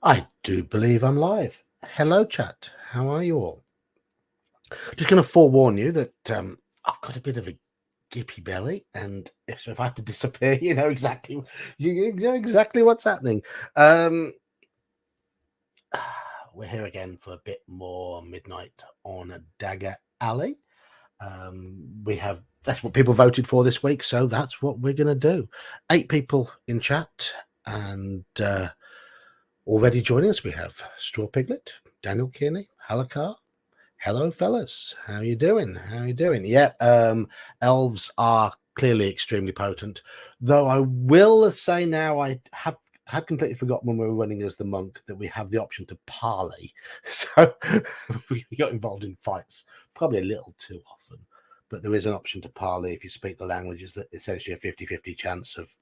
I do believe I'm live. Hello, chat. How are you all? Just going to forewarn you that I've got a bit of a gippy belly, and if I have to disappear, you know exactly what's happening. Um, we're here again for a bit more Midnight on Dagger Alley. That's what people voted for this week, so that's what we're going to do. 8 people in chat, and already joining us we have Straw Piglet, Daniel Kearney, Halakar. Hello, fellas. How you doing? Yeah, elves are clearly extremely potent, though I will say now I had completely forgotten when we were running as the monk that we have the option to parley. So we got involved in fights probably a little too often, but there is an option to parley if you speak the languages. That essentially a 50-50 chance of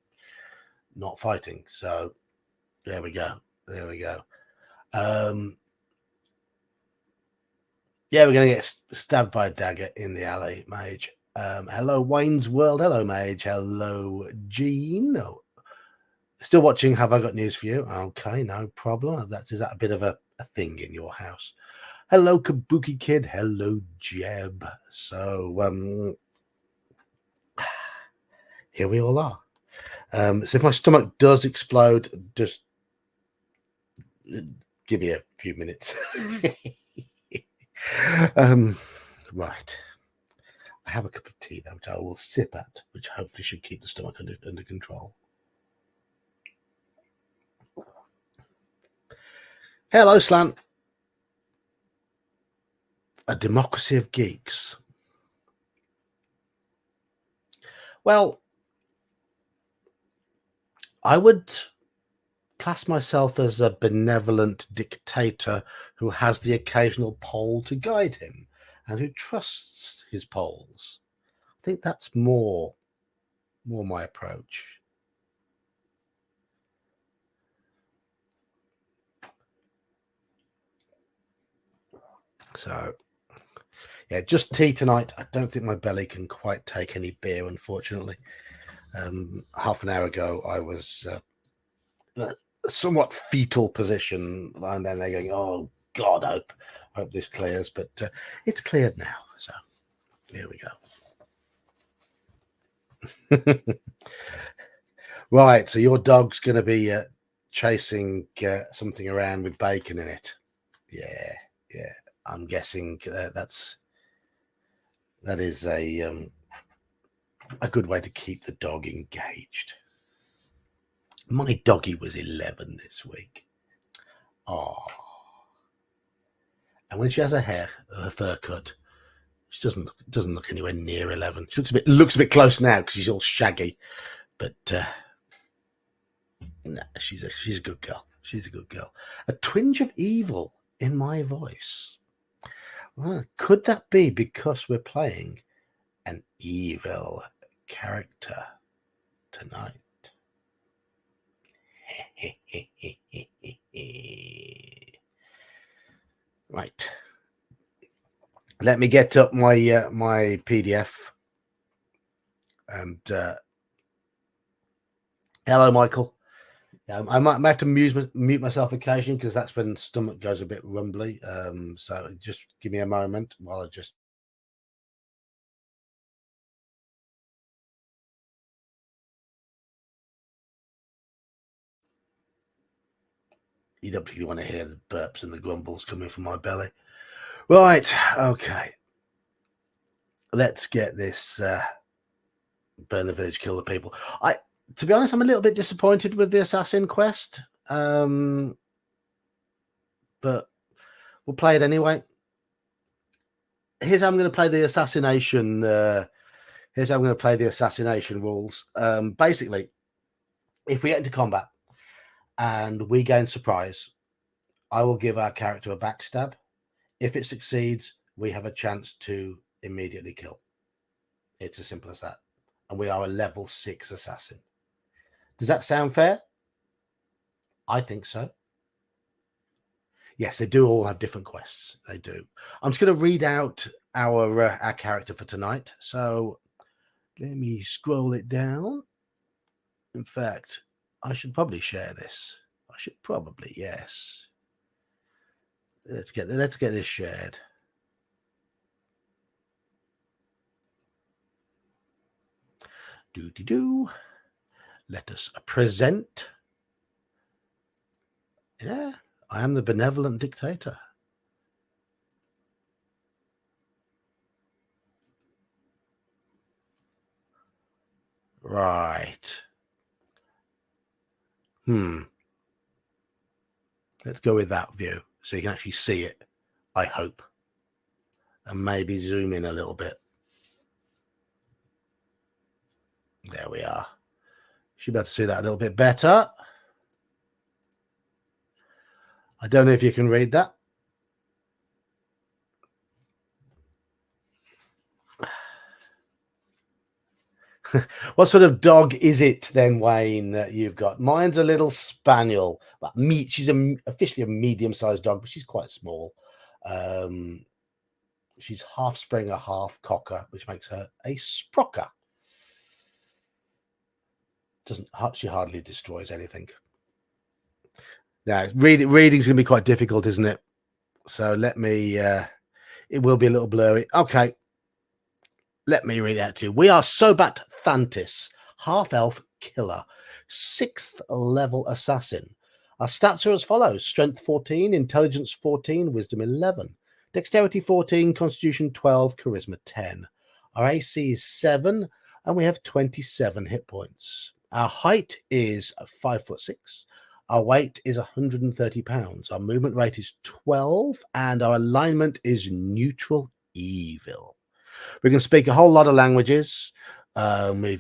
not fighting. So there we go. Yeah, we're going to get stabbed by a dagger in the alley, Mage. Hello, Wayne's World. Hello, Mage. Hello, Gene. Oh, still watching. Have I got news for you? Okay, no problem. Is that a bit of a thing in your house? Hello, Kabuki Kid. Hello, Jeb. So, here we all are. So if my stomach does explode, just give me a few minutes. Right. I have a cup of tea, though, which I will sip at, which hopefully should keep the stomach under control. Hello, Slant. A democracy of geeks. Well, I would class myself as a benevolent dictator who has the occasional pole to guide him and who trusts his poles. I think that's more my approach. So, yeah, just tea tonight. I don't think my belly can quite take any beer, unfortunately. Half an hour ago, I was in a somewhat fetal position, and then they're going, "Oh God, I hope this clears," but it's cleared now. So here we go. Right, so your dog's going to be chasing something around with bacon in it. Yeah. I'm guessing that is a good way to keep the dog engaged. My doggy was 11 this week. Oh, and when she has her fur cut, she doesn't look anywhere near 11. She looks a bit close now because she's all shaggy, but no, she's a good girl. She's a good girl. A twinge of evil in my voice. Well, could that be because we're playing an evil character tonight? Right. Let me get up my my PDF. And hello, Michael. I might have to mute myself occasionally because that's when stomach goes a bit rumbly. So just give me a moment while I just. You don't particularly want to hear the burps and the grumbles coming from my belly. Right. Okay. Let's get this burn the village, kill the people. To be honest, I'm a little bit disappointed with the assassin quest. But we'll play it anyway. Here's how I'm going to play the assassination. Here's how I'm going to play the assassination rules. Basically, if we get into combat and we gain surprise, I will give our character a backstab. If it succeeds, we have a chance to immediately kill. It's as simple as that. And we are a level 6 assassin. Does that sound fair? I think so. Yes, they do all have different quests. They do. I'm just going to read out our character for tonight. So let me scroll it down. In fact, I should probably share this. I should probably, yes. Let's get this shared. Do. Let us present. Yeah, I am the benevolent dictator. Right. Let's go with that view so you can actually see it, I hope. And maybe zoom in a little bit. There we are. Should be able to see that a little bit better. I don't know if you can read that. What sort of dog is it then, Wayne, that you've got? Mine's a little spaniel. But she's officially a medium-sized dog, but she's quite small. She's half Springer, half Cocker, which makes her a Sprocker. She hardly destroys anything. Now, reading's going to be quite difficult, isn't it? So let me, it will be a little blurry. Okay. Let me read it out to you. We are Sobat Thantis, half-elf killer, 6th level assassin. Our stats are as follows. Strength 14, Intelligence 14, Wisdom 11, Dexterity 14, Constitution 12, Charisma 10. Our AC is 7, and we have 27 hit points. Our height is 5'6". Our weight is 130 pounds. Our movement rate is 12, and our alignment is neutral evil. We can speak a whole lot of languages. We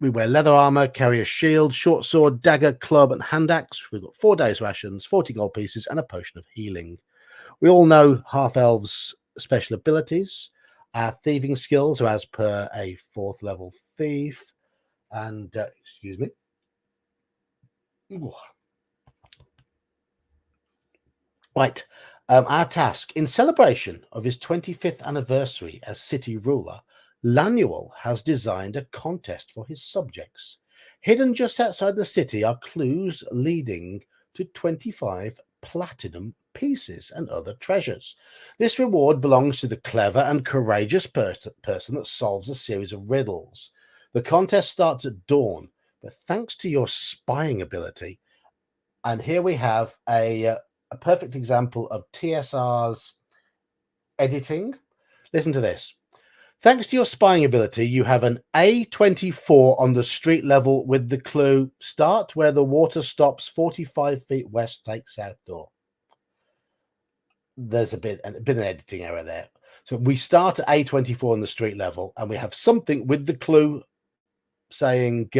wear leather armor, carry a shield, short sword, dagger, club, and hand axe. We've got 4 days rations, 40 gold pieces, and a potion of healing. We all know half elves' special abilities. Our thieving skills are as per a 4th level thief. And excuse me. Ooh. Right. Our task. In celebration of his 25th anniversary as city ruler, Lanuel has designed a contest for his subjects. Hidden just outside the city are clues leading to 25 platinum pieces and other treasures. This reward belongs to the clever and courageous person that solves a series of riddles. The contest starts at dawn, but thanks to your spying ability, and here we have a perfect example of TSR's editing. Listen to this. Thanks to your spying ability, you have an A24 on the street level with the clue, start where the water stops 45 feet west, take south door. There's a bit an editing error there. So we start at A24 on the street level, and we have something with the clue saying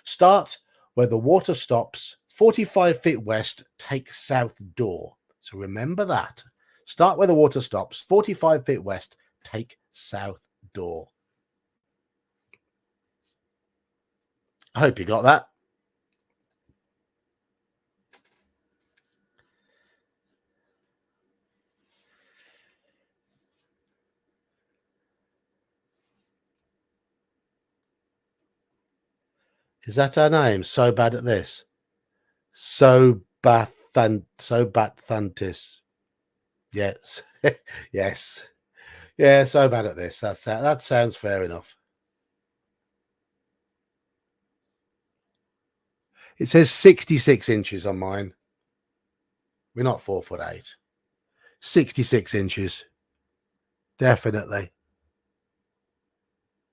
start where the water stops 45 feet west, take south door. So remember that. Start where the water stops, 45 feet west, take south door. I hope you got that. Is that our name? So bad at this. Sobathantis. Yes. Yes. Yeah, so bad at this. That sounds fair enough. It says 66 inches on mine. We're not 4'8". 66 inches. Definitely.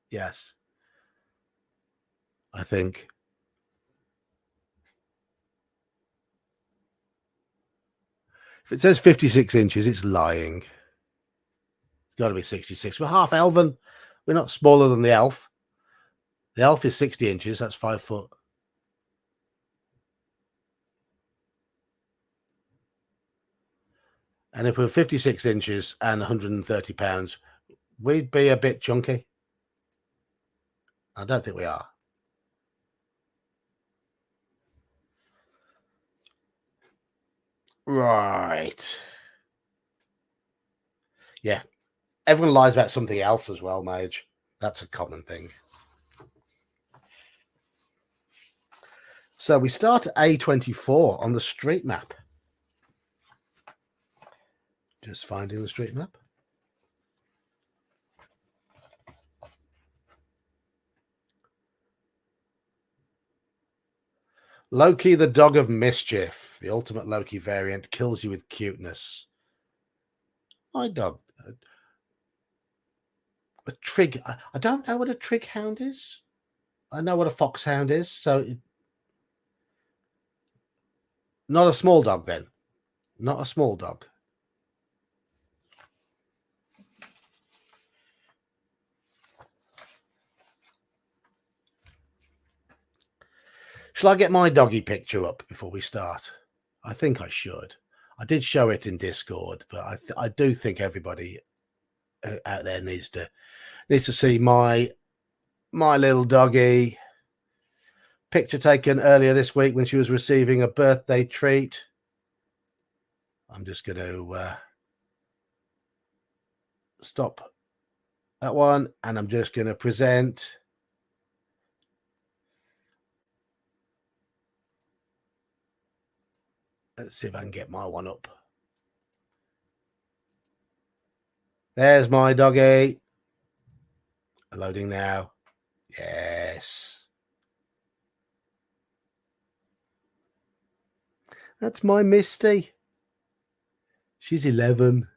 Yes. I think. If it says 56 inches, it's lying. It's got to be 66. We're half elven. We're not smaller than the elf. The elf is 60 inches. That's 5 foot. And if we're 56 inches and 130 pounds, we'd be a bit chunky. I don't think we are. Right. Yeah. Everyone lies about something else as well, Mage. That's a common thing. So we start at A24 on the street map. Just finding the street map. Loki, the dog of mischief. The ultimate Loki variant kills you with cuteness. My dog. A trig. I don't know what a trig hound is. I know what a foxhound is. So not a small dog then. Not a small dog. Shall I get my doggy picture up before we start? I think I should. I did show it in Discord, but I do think everybody out there needs to see my little doggy. Picture taken earlier this week when she was receiving a birthday treat. I'm just going to stop that one, and I'm just going to present. Let's see if I can get my one up. There's my doggy. Loading now. Yes. That's my Misty. She's 11.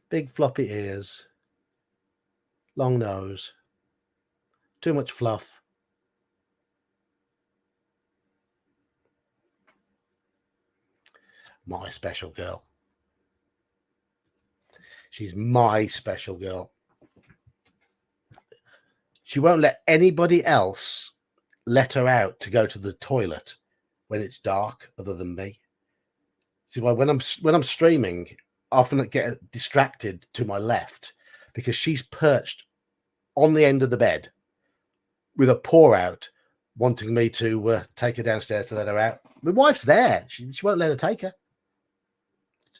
Big floppy ears. Long nose. Too much fluff. My special girl. She's my special girl. She won't let anybody else let her out to go to the toilet when it's dark other than me. See, why when I'm streaming, I often get distracted to my left because she's perched on the end of the bed with a paw out, wanting me to take her downstairs to let her out. My wife's there. She won't let her take her.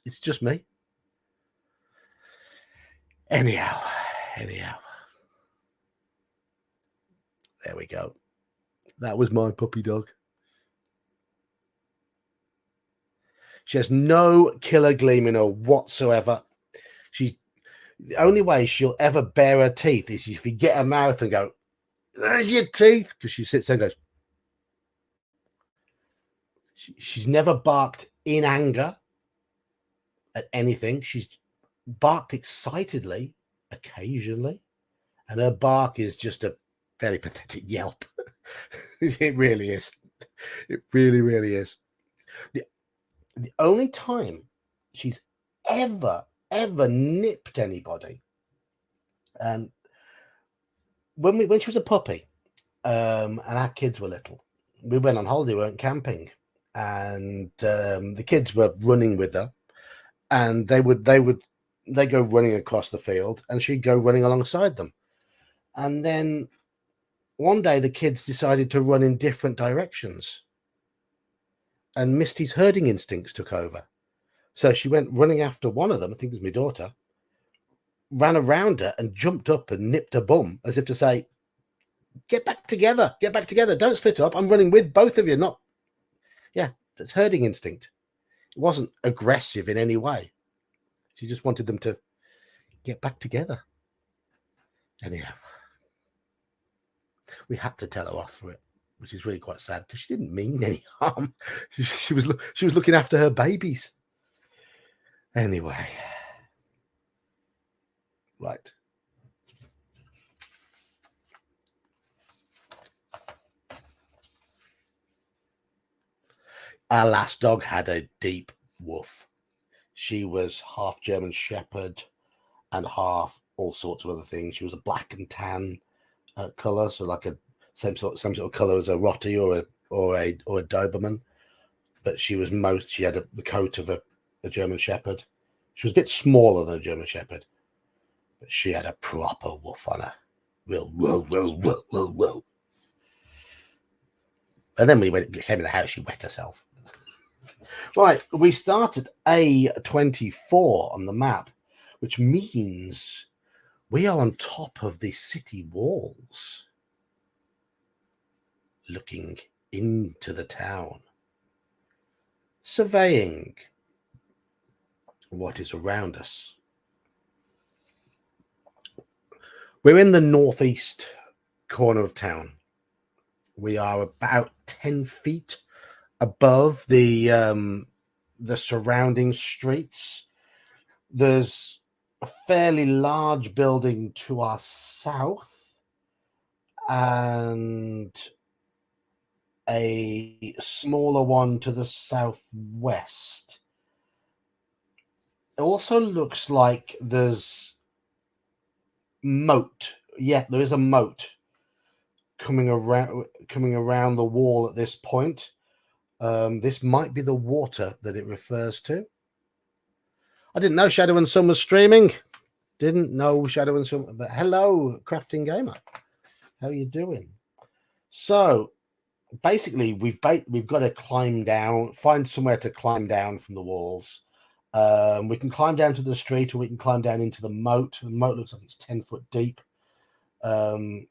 It's just me. Anyhow. There we go. That was my puppy dog. She has no killer gleam in her whatsoever. The only way she'll ever bare her teeth is if you get her mouth and go, "There's your teeth," because she sits there and goes. She's never barked in anger at anything. She's barked excitedly occasionally, and her bark is just a very pathetic yelp. It really is. It really is. The only time she's ever nipped anybody, and when she was a puppy, and our kids were little, we went on holiday, we went camping, and the kids were running with her, and they go running across the field, and she'd go running alongside them. And then one day the kids decided to run in different directions, and Misty's herding instincts took over. So she went running after one of them, I think it was my daughter, ran around her and jumped up and nipped her bum as if to say, get back together, don't split up. I'm running with both of you. That's herding instinct. It wasn't aggressive in any way. She just wanted them to get back together. Anyhow, we had to tell her off for it, which is really quite sad because she didn't mean any harm. She was looking after her babies. Anyway, right. Our last dog had a deep woof. She was half German Shepherd and half all sorts of other things. She was a black and tan color, so like a same sort of color as a Rotti or a Doberman. But she had the coat of a German Shepherd. She was a bit smaller than a German Shepherd, but she had a proper woof on her. Real whoa. And then when we came in the house, she wet herself. Right, we started A24 on the map, which means we are on top of the city walls. looking into the town, surveying what is around us. We're in the northeast corner of town. We are about 10 feet above the surrounding streets. There's a fairly large building to our south and a smaller one to the southwest. It also looks like there's moat. Yeah, there is a moat coming around the wall at this point. This might be the water that it refers to. I didn't know Shadow and Sun was streaming. Didn't know Shadow and Sun. But hello, Crafting Gamer. How are you doing? So basically, we've got to climb down, find somewhere to climb down from the walls. We can climb down to the street, or we can climb down into the moat. The moat looks like it's 10 foot deep. And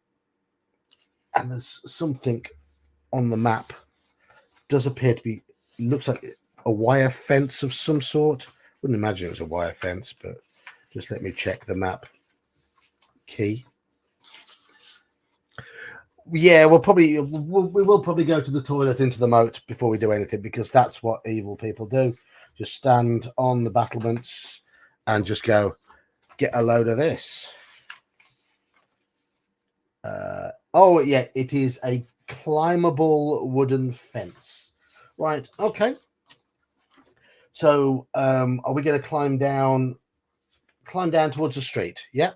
there's something on the map. Does appear to be, looks like a wire fence of some sort. Wouldn't imagine it was a wire fence, but just let me check the map. Key. Yeah, we will probably go to the toilet into the moat before we do anything, because that's what evil people do. Just stand on the battlements and just go, get a load of this. Oh, yeah, it is a climbable wooden fence. Right, okay. So are we going to climb down towards the street? Yeah.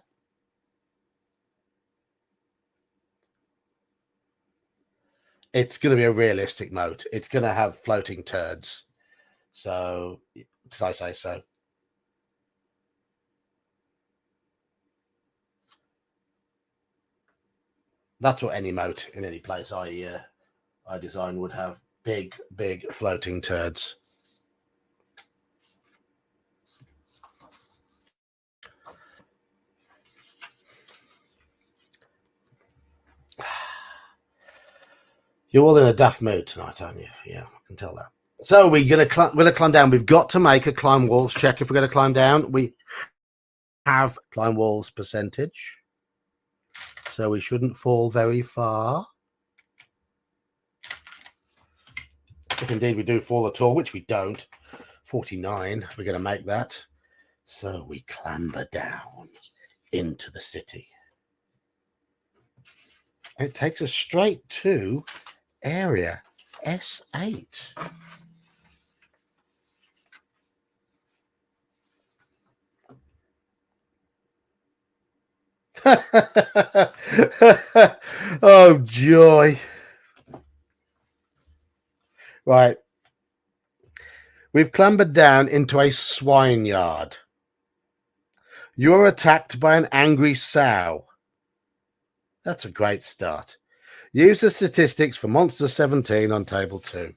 It's going to be a realistic moat. It's going to have floating turds. So, because I say so. That's what any moat in any place I design would have. Big floating turds. You're all in a daft mood tonight, aren't you? Yeah, I can tell that. So we're gonna climb down. We've got to make a climb walls check if we're going to climb down. We have climb walls percentage, so we shouldn't fall very far. If indeed we do fall at all, which we don't, 49, we're going to make that. So we clamber down into the city. It takes us straight to area S8. Oh, joy. Right. We've clambered down into a swine yard. You are attacked by an angry sow. That's a great start. Use the statistics for Monster 17 on table 2.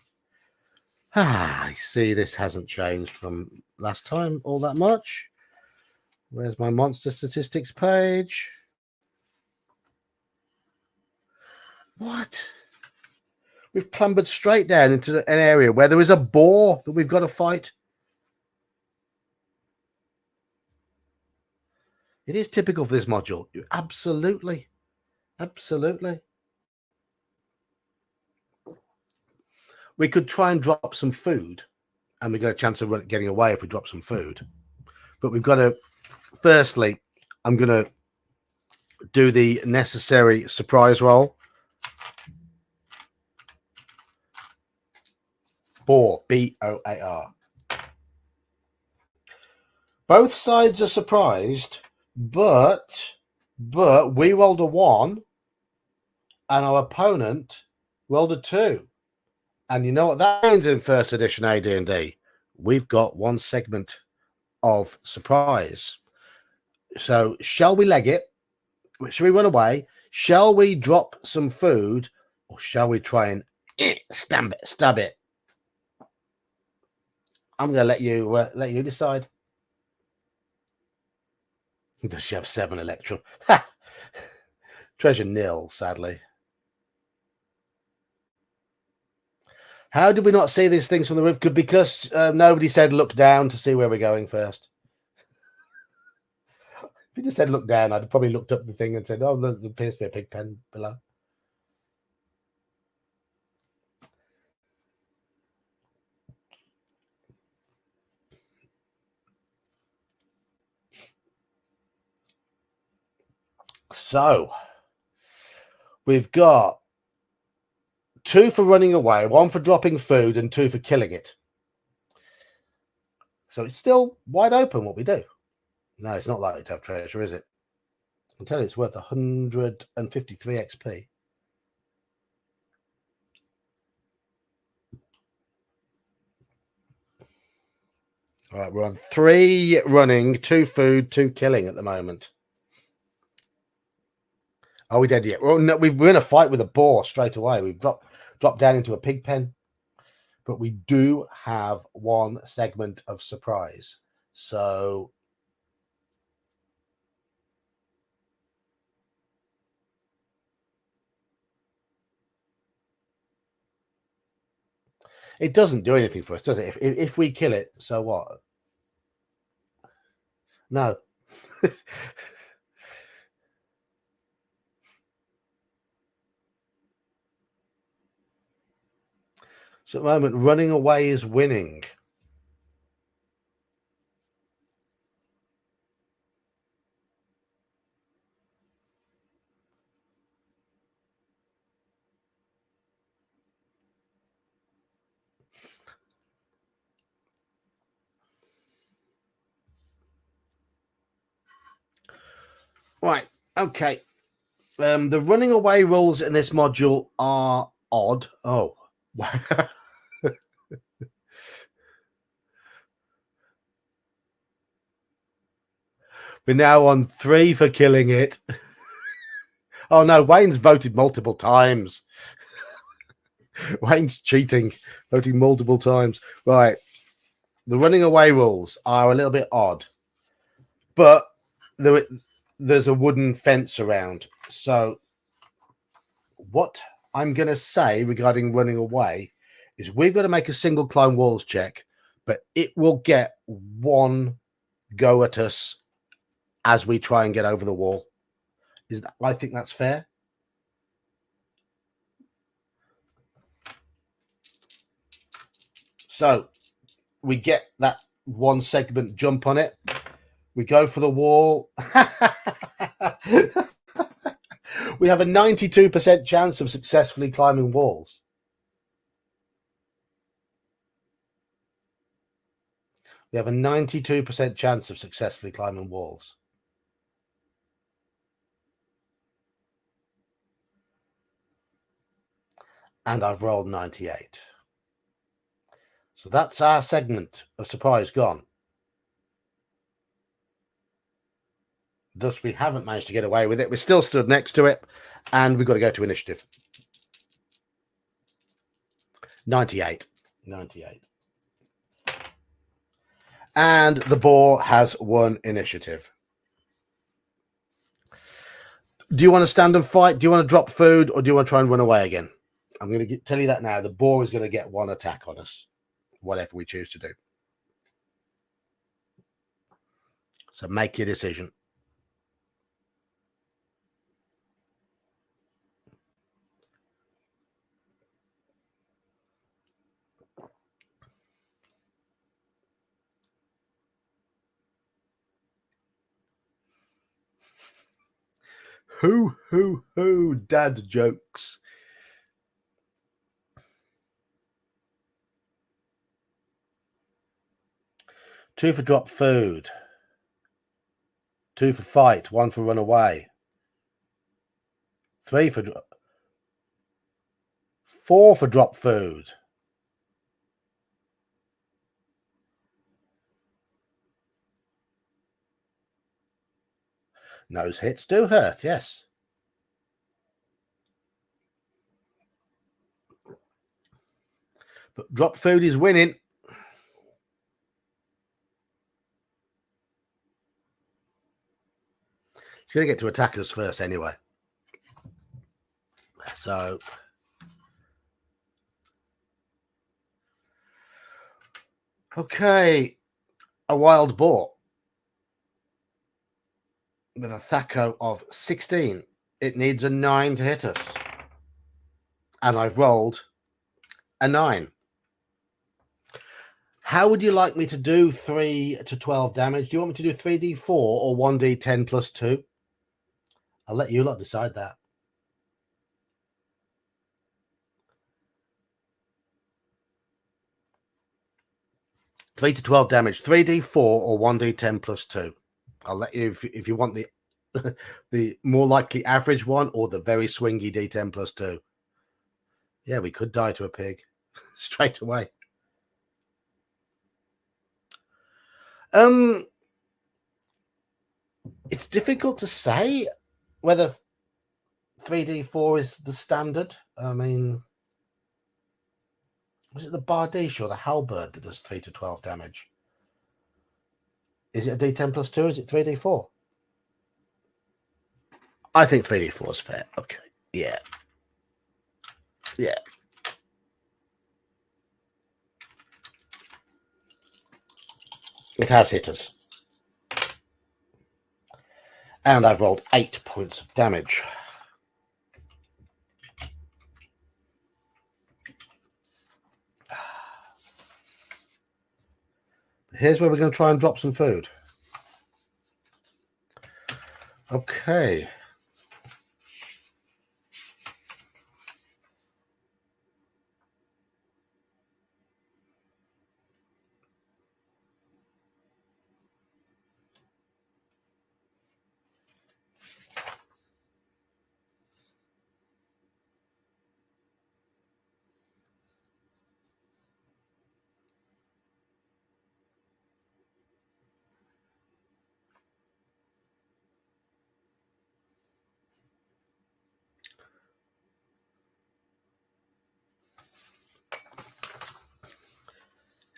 I see this hasn't changed from last time all that much. Where's my monster statistics page? What? We've clambered straight down into an area where there is a boar that we've got to fight. It is typical for this module. Absolutely. Absolutely. We could try and drop some food, and we got a chance of getting away if we drop some food. But we've got to, firstly, I'm going to do the necessary surprise roll. Boar, B-O-A-R. Both sides are surprised, but we rolled a 1 and our opponent rolled a 2. And you know what that means in first edition AD&D? We've got one segment of surprise. So shall we leg it? Shall we run away? Shall we drop some food? Or shall we try and stab it? I'm going to let you decide. Does she have 7 electron? Treasure nil, sadly. How did we not see these things from the roof? Because nobody said look down to see where we're going first. If you just said look down, I'd probably looked up the thing and said, oh, there appears to be a pig pen below. So we've got 2 for running away, 1 for dropping food, and 2 for killing it. So it's still wide open what we do. No, it's not likely to have treasure, is it? I'll tell you, it's worth 153 XP. All right, we're on 3 running, 2 food, 2 killing at the moment. Are we dead yet? Well, no, we're in a fight with a boar straight away. We've dropped down into a pig pen, but we do have 1 segment of surprise. So it doesn't do anything for us, does it? If we kill it, so what? No. So at the moment, running away is winning. Right, okay. The running away rules in this module are odd. Oh, we're now on 3 for killing it. Oh no, Wayne's voted multiple times. Wayne's cheating, voting multiple times. Right. The running away rules are a little bit odd, but there's a wooden fence around. So what I'm going to say regarding running away is we've got to make a single climb walls check, but it will get 1 go at us as we try and get over the wall. I think that's fair. So we get that 1 segment jump on it. We go for the wall. We have a 92% chance of successfully climbing walls. We have a 92% chance of successfully climbing walls. And I've rolled 98. So that's our segment of surprise gone. Thus, we haven't managed to get away with it. We're still stood next to it, and we've got to go to initiative. 98. 98. And the boar has 1 initiative. Do you want to stand and fight? Do you want to drop food, or do you want to try and run away again? I'm going to tell you that now. The boar is going to get 1 attack on us, whatever we choose to do. So make your decision. Hoo, dad jokes. Two for drop food. 2 for fight. 1 for run away. 3 for 4 for drop food. Nose hits do hurt, yes. But drop food is winning. It's going to get to attack us first anyway. So Okay, a wild boar with a THACO of 16. It needs a 9 to hit us. And I've rolled a 9. How would you like me to do 3 to 12 damage? Do you want me to do 3d4 or 1d10 plus 2? I'll let you lot decide that. Three to 12 damage, 3d4 or 1d10 plus 2. I'll let you if you want the the more likely average one or the very swingy d10 plus 2. Yeah, we could die to a pig straight away. It's difficult to say whether 3d4 is the standard. I mean, was it the Bardiche or the Halberd that does 3 to 12 damage? Is it a d10 plus 2? Is it 3d4? I think 3d4 is fair. Okay. Yeah. Yeah. It has hit us. And I've rolled 8 points of damage. Here's where we're going to try and drop some food. Okay.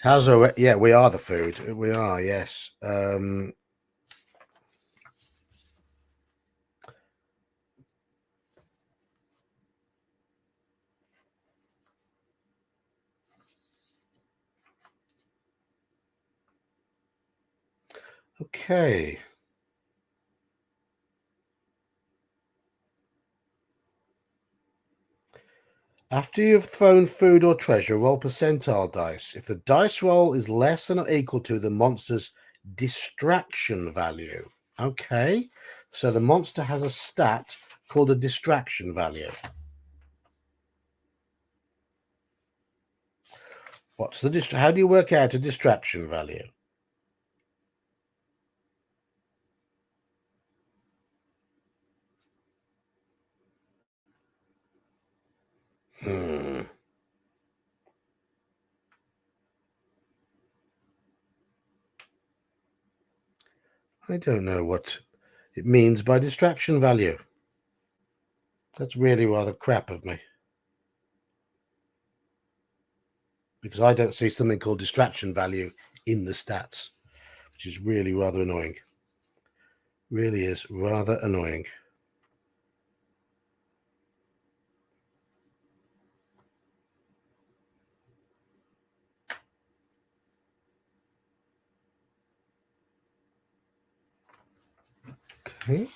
How's our... Yeah, we are the food. We are, yes. Okay. After you've thrown food or treasure, roll percentile dice. If the dice roll is less than or equal to the monster's distraction value. Okay. So the monster has a stat called a distraction value. What's the how do you work out a distraction value? I don't know what it means by distraction value. That's really rather crap of me. Because I don't see something called distraction value in the stats, which is really rather annoying. Really is rather annoying. Okay.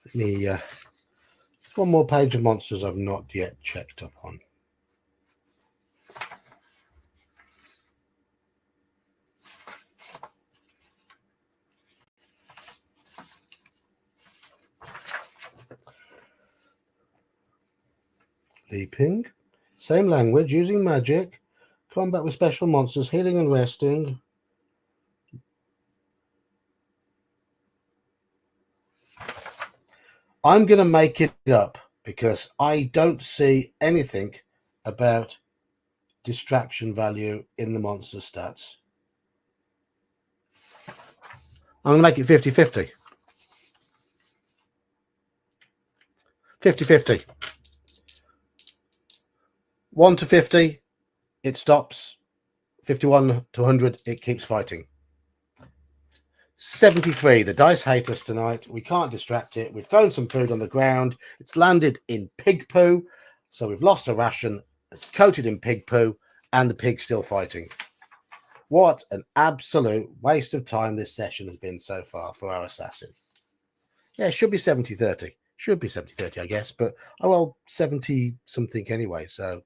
Let me one more page of monsters I've not yet checked up on. Leaping, same language, using magic, combat with special monsters, healing and resting. I'm going to make it up because I don't see anything about distraction value in the monster stats. I'm going to make it 50-50. 50-50. 1 to 50, it stops. 51 to 100, it keeps fighting. 73, the dice hate us tonight. We can't distract it. We've thrown some food on the ground. It's landed in pig poo. So we've lost a ration coated in pig poo, and the pig's still fighting. What an absolute waste of time this session has been so far for our assassin. Yeah, it should be 70-30. Should be 70-30, I guess, but I rolled 70 something anyway, so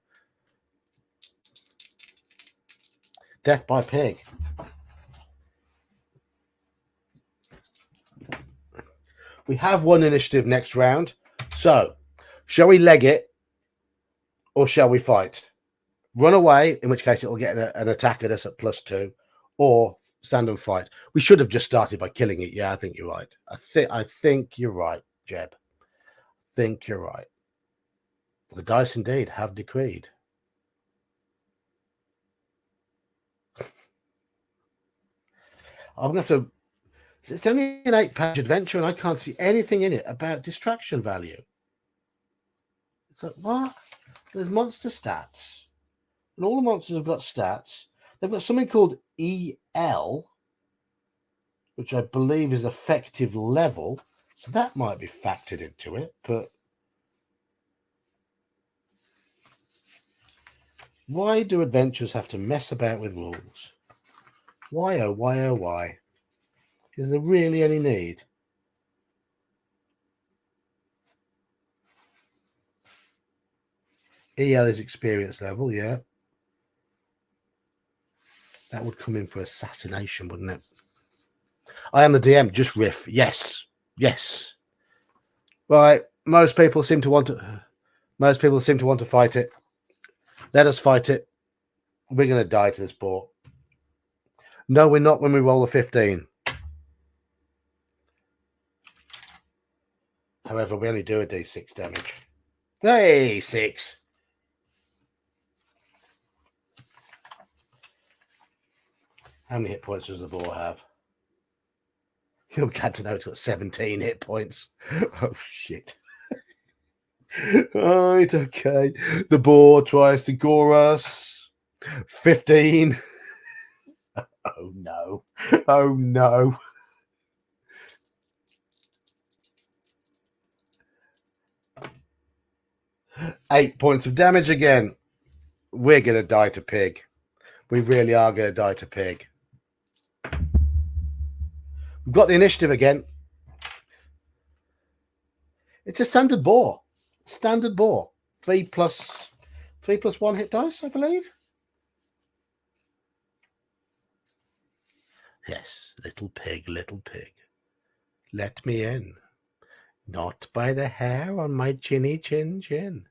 death by pig. We have one initiative next round, so shall we leg it or shall we fight? Run away, in which case it'll get an attack at us at +2, or stand and fight. We should have just started by killing it. Yeah, I think you're right. I think you're right, Jeb. Think you're right. The dice indeed have decreed. I'm going to have to. It's only an 8-page adventure, and I can't see anything in it about distraction value. It's like, what? There's monster stats, and all the monsters have got stats. They've got something called EL, which I believe is effective level, so that might be factored into it. But why do adventures have to mess about with rules? Why, oh, why, oh, why? Is there really any need? EL is experience level, yeah. That would come in for assassination, wouldn't it? I am the DM, just riff. Yes. Yes. Right. Most people seem to want to fight it. Let us fight it. We're going to die to this boar. No, we're not when we roll a 15. However, we only do a d6 damage. Hey, 6. How many hit points does the boar have? You're glad to know it's got 17 hit points. Oh, shit. Right, okay. The boar tries to gore us. 15. Oh, no. Oh, no. Eight points of damage again. We're going to die to pig. We really are going to die to pig. We've got the initiative again. It's a standard boar. Standard boar. 3 plus 1 hit dice, I believe. Yes, little pig, little pig. Let me in. Not by the hair on my chinny chin chin.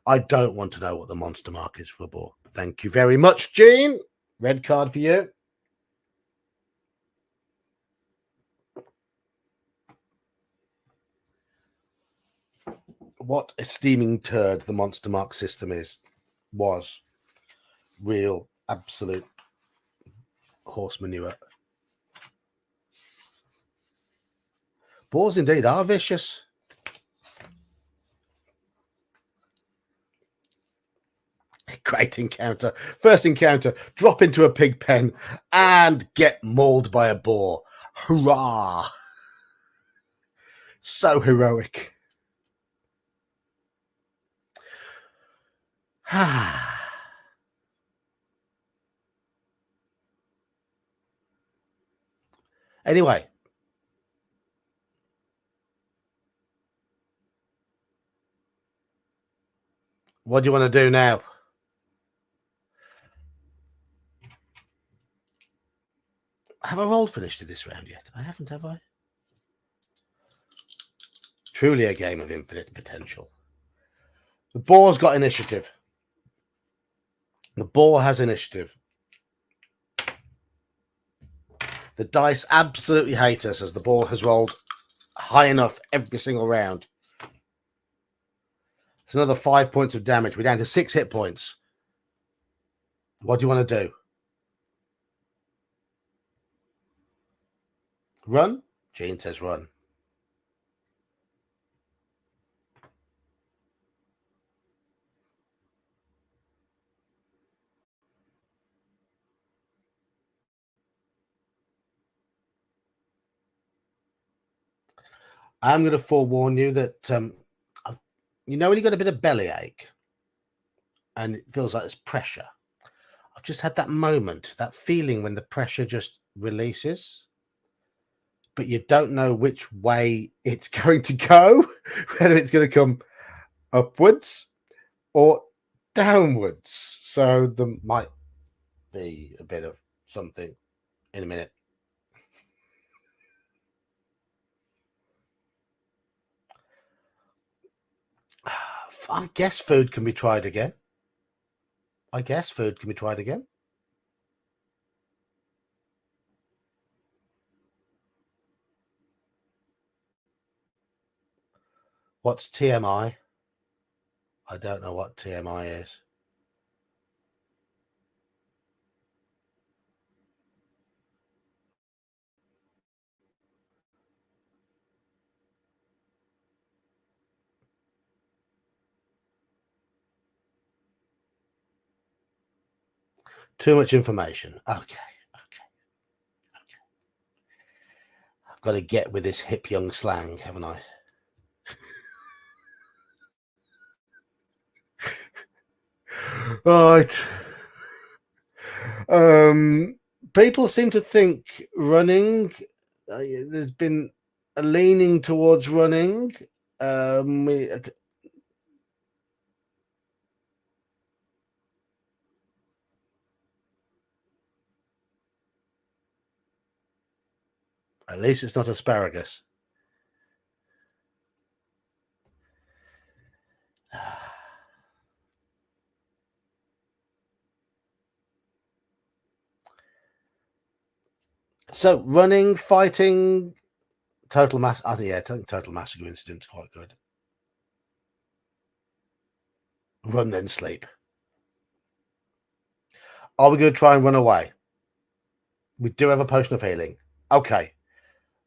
I don't want to know what the monster mark is for a boar. Thank you very much, Gene. Red card for you. What a steaming turd the monster mark system was. Real, absolute horse manure. Boars indeed are vicious. Great encounter. First encounter, drop into a pig pen and get mauled by a boar. Hurrah! So heroic. Anyway. What do you want to do now? Have I rolled finished this round yet? I haven't, have I? Truly a game of infinite potential. The boar's got initiative. The boar has initiative. The dice absolutely hate us as the boar has rolled high enough every single round. It's another 5 points of damage. We're down to 6 hit points. What do you want to do? Run? Gene says run. I'm going to forewarn you that, when you got a bit of bellyache, and it feels like there's pressure. I've just had that moment, that feeling when the pressure just releases, but you don't know which way it's going to go, whether it's going to come upwards or downwards. So there might be a bit of something in a minute. I guess food can be tried again. What's TMI? I don't know what TMI is. Too much information. Okay. I've got to get with this hip young slang, haven't I? Right. People seem to think running. There's been a leaning towards running. At least it's not asparagus. So running, fighting, total mass. I think total massacre incident's quite good. Run then sleep. Are we going to try and run away? We do have a potion of healing. Okay,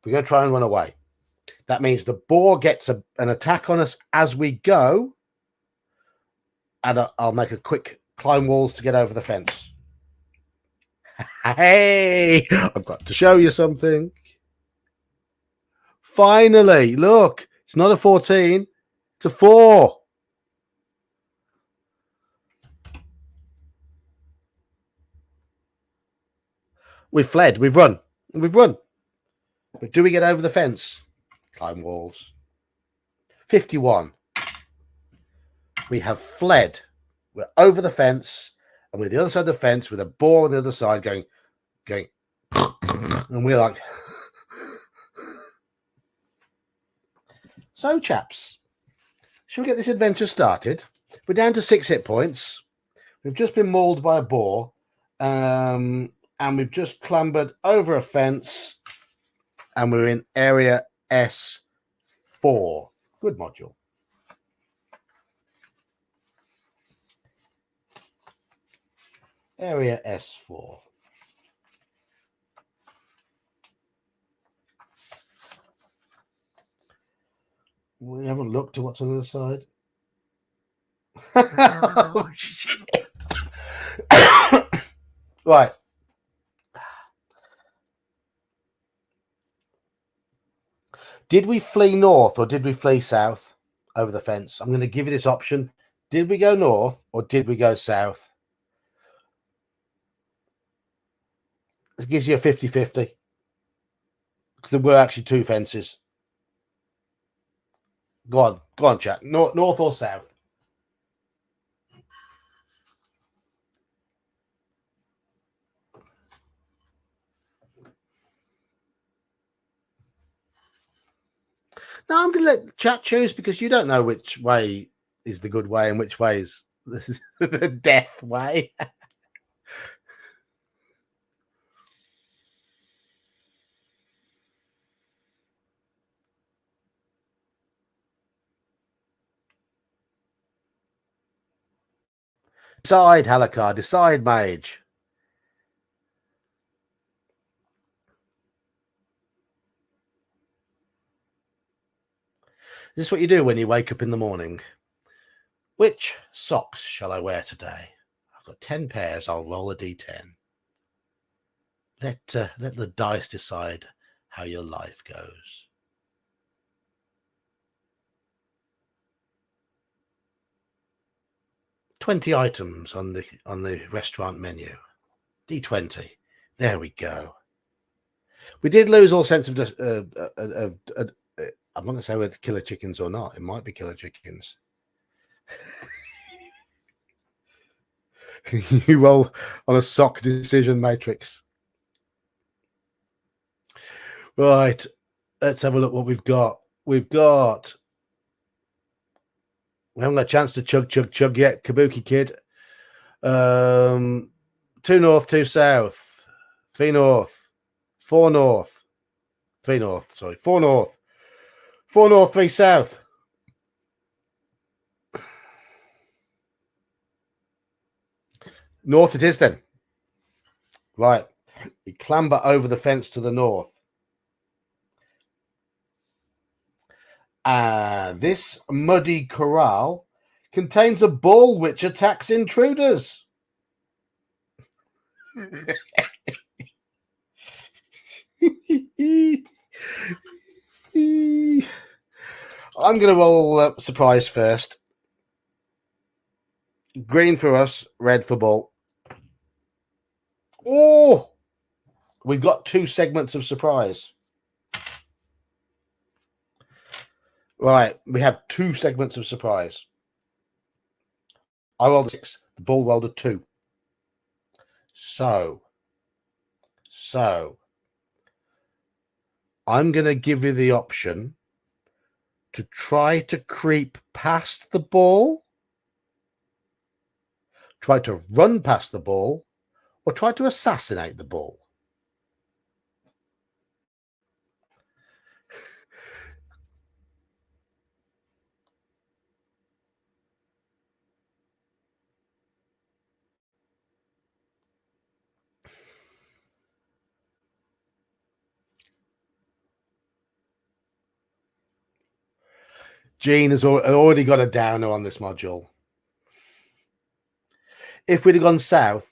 we're going to try and run away. That means the boar gets an attack on us as we go, and I'll make a quick climb walls to get over the fence. Hey, I've got to show you something. Finally, look, it's not a 14, it's a 4. We've fled, we've run. But do we get over the fence? Climb walls. 51. We have fled. We're over the fence, and we're the other side of the fence with a boar on the other side going, and we're like, so chaps, shall we get this adventure started? We're down to 6 hit points. We've just been mauled by a boar, and we've just clambered over a fence, and we're in area S4. Good module. Area S4. We haven't looked at what's on the other side. Oh, shit. Right. Did we flee north or did we flee south over the fence? I'm going to give you this option. Did we go north or did we go south? This gives you a 50-50. Because there were actually 2 fences. Go on, chat. North or south? No, I'm going to let chat choose because you don't know which way is the good way and which way is the death way. Decide, Halakar. Decide, mage. Is this what you do when you wake up in the morning? Which socks shall I wear today? I've got 10 pairs. I'll roll a d10. Let the dice decide how your life goes. 20 items on the restaurant menu. D20. There we go. We did lose all sense of I'm not going to say whether killer chickens or not. It might be killer chickens. You roll on a sock decision matrix. Right. Let's have a look what we've got. We haven't got a chance to chug yet. Kabuki Kid. 2 north, 2 south. 3 north. 4 north. 3 north. Sorry. 4 north. 4 north, 3 south. North it is then. Right. We clamber over the fence to the north. This muddy corral contains a bull which attacks intruders. I'm going to roll surprise first. Green for us, red for bull. Oh, we've got 2 segments of surprise. Right, we have 2 segments of surprise. I rolled a 6. The bull rolled a 2. So I'm going to give you the option to try to creep past the ball, try to run past the ball, or try to assassinate the ball. Gene has already got a downer on this module. If we'd have gone south,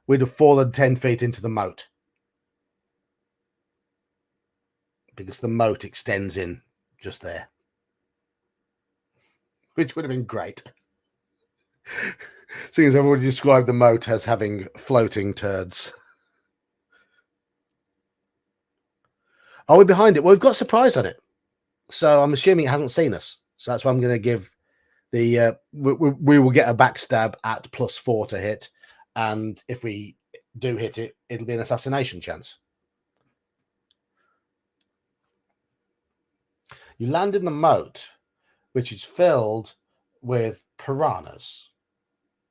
we'd have fallen 10 feet into the moat. Because the moat extends in just there. Which would have been great. Seeing as I've already described the moat as having floating turds. Are we behind it? Well, we've got surprise on it. So I'm assuming it hasn't seen us. So that's why I'm going to give the... we will get a backstab at +4 to hit. And if we do hit it, it'll be an assassination chance. You land in the moat, which is filled with piranhas.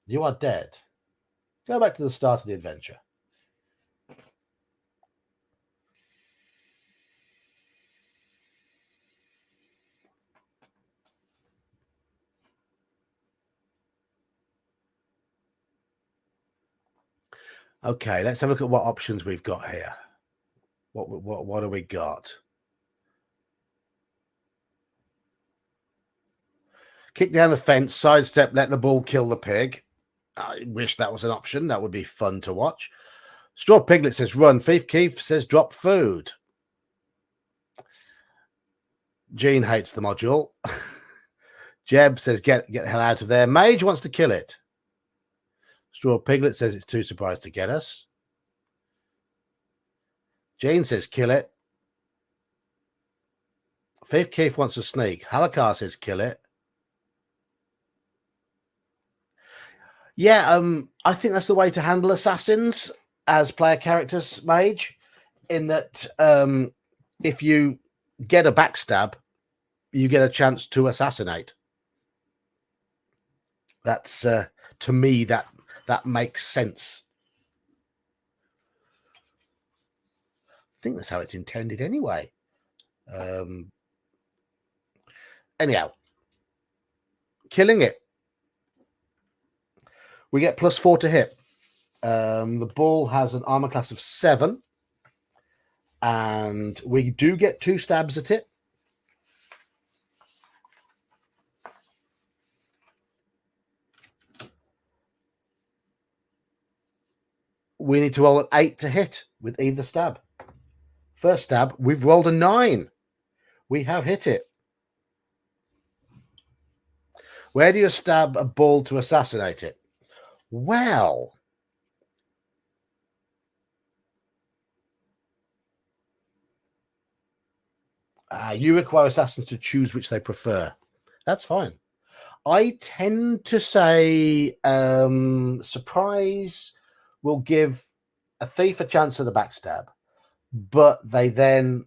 You are dead. Go back to the start of the adventure. Okay, let's have a look at what options we've got here. What do we got? Kick down the fence, sidestep, let the bull kill the pig. I wish that was an option. That would be fun to watch. Straw Piglet says run. Thief Keith says drop food. Gene hates the module. Jeb says get the hell out of there. Mage wants to kill it. Straw Piglet says it's too surprised to get us. Jane says kill it. Thief Keith wants to sneak. Halakar says kill it. Yeah, I think that's the way to handle assassins as player characters, Mage, in that if you get a backstab, you get a chance to assassinate. That's to me that makes sense. I think that's how it's intended anyway. Anyhow, killing it. We get +4 to hit. The bull has an armor class of 7. And we do get 2 stabs at it. We need to roll an 8 to hit with either stab. First stab, we've rolled a 9. We have hit it. Where do you stab a bull to assassinate it? Well, you require assassins to choose which they prefer. That's fine. I tend to say surprise will give a thief a chance at a backstab, but they then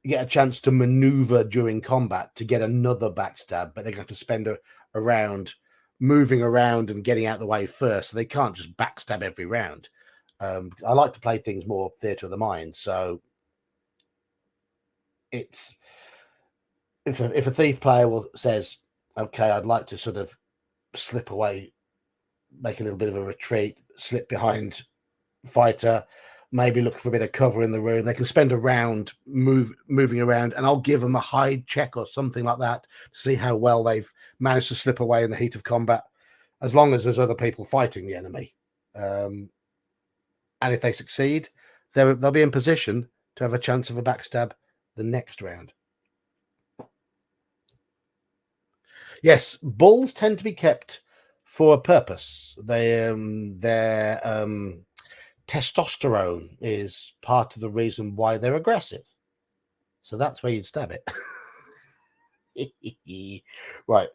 get a chance to maneuver during combat to get another backstab, but they're going to have to spend a round moving around and getting out of the way first. So they can't just backstab every round. I like to play things more theatre of the mind. So it's if a thief player says, okay, I'd like to sort of slip away, make a little bit of a retreat, slip behind fighter, maybe look for a bit of cover in the room. They can spend a round moving around, and I'll give them a hide check or something like that to see how well they've managed to slip away in the heat of combat, as long as there's other people fighting the enemy. And if they succeed, they'll be in position to have a chance of a backstab the next round. Yes, bulls tend to be kept for a purpose. Their testosterone is part of the reason why they're aggressive. So that's where you'd stab it. Right.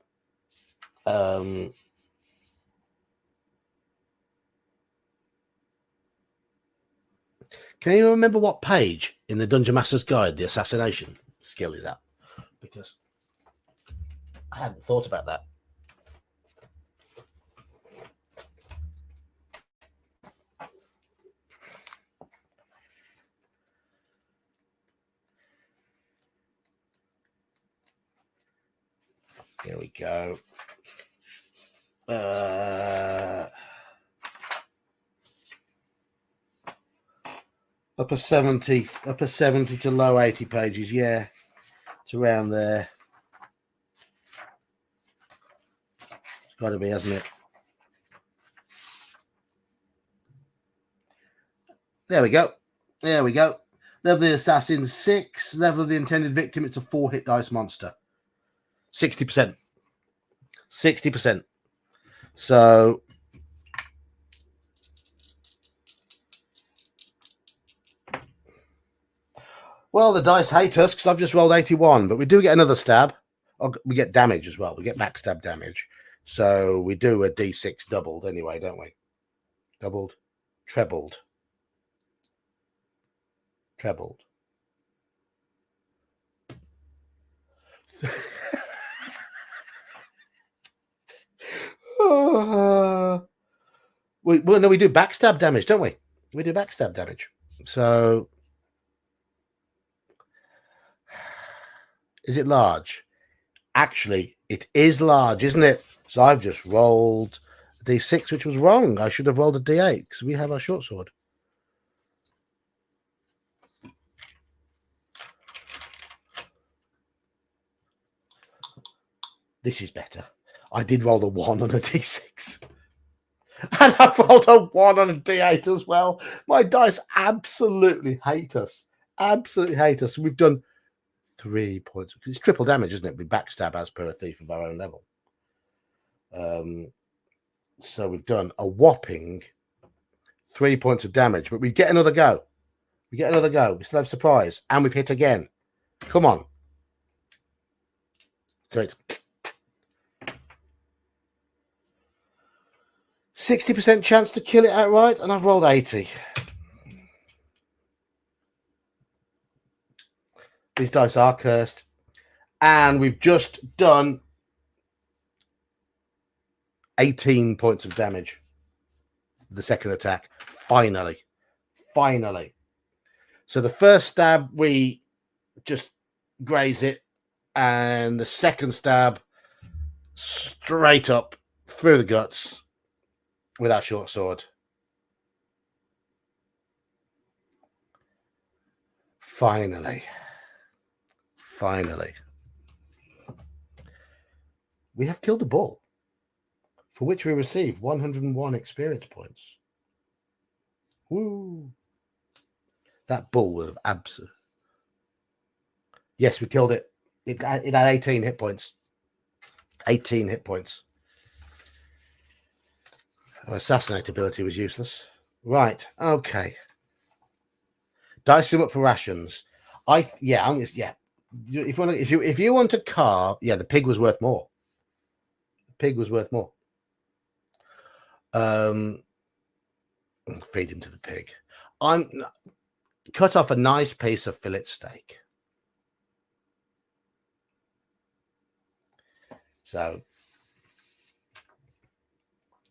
Can you remember what page in the Dungeon Master's Guide the assassination skill is at? Because I hadn't thought about that. Here we go. Upper 70 to low 80 pages. Yeah, it's around there. It's got to be, hasn't it? There we go. There we go. Level of the assassin 6. Level of the intended victim. It's a 4 hit dice monster. 60%. 60%. So well, the dice hate us because I've just rolled 81, but we do get another stab. We get damage as well. We get backstab damage. So we do a D6 doubled anyway, don't we? Doubled, trebled. We do backstab damage, don't we? We do backstab damage. So is it large? Actually, it is large, isn't it? So I've just rolled a D6, which was wrong. I should have rolled a D8 because we have our short sword. This is better. I did roll a 1 on a D6. And I've rolled a 1 on a D8 as well. My dice absolutely hate us. Absolutely hate us. We've done 3 points. It's triple damage, isn't it? We backstab as per a thief of our own level. So we've done a whopping 3 points of damage, but we get another go. We still have surprise, and we've hit again. Come on. So it's 60% chance to kill it outright, and I've rolled 80. These dice are cursed. And we've just done 18 points of damage. The second attack. Finally. So the first stab, we just graze it. And the second stab, straight up through the guts with our short sword. Finally. We have killed a bull, for which we receive 101 experience points. Woo! That bull will have absolutely... Yes, we killed it. It had 18 hit points. 18 hit points. Our assassinate ability was useless. Right. Okay. Dice him up for rations. Yeah. If you want to carve, yeah, the pig was worth more. The pig was worth more. Feed him to the pig. I'm cut off a nice piece of fillet steak. So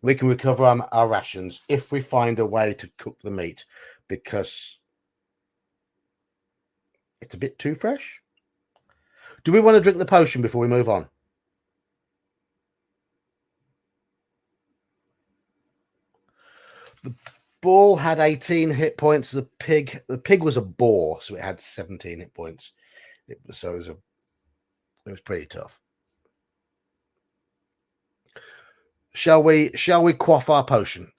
we can recover our rations if we find a way to cook the meat, because it's a bit too fresh. Do we want to drink the potion before we move on? The ball had 18 hit points. The pig was a boar, so it had 17 hit points. It was pretty tough. Shall we quaff our potion?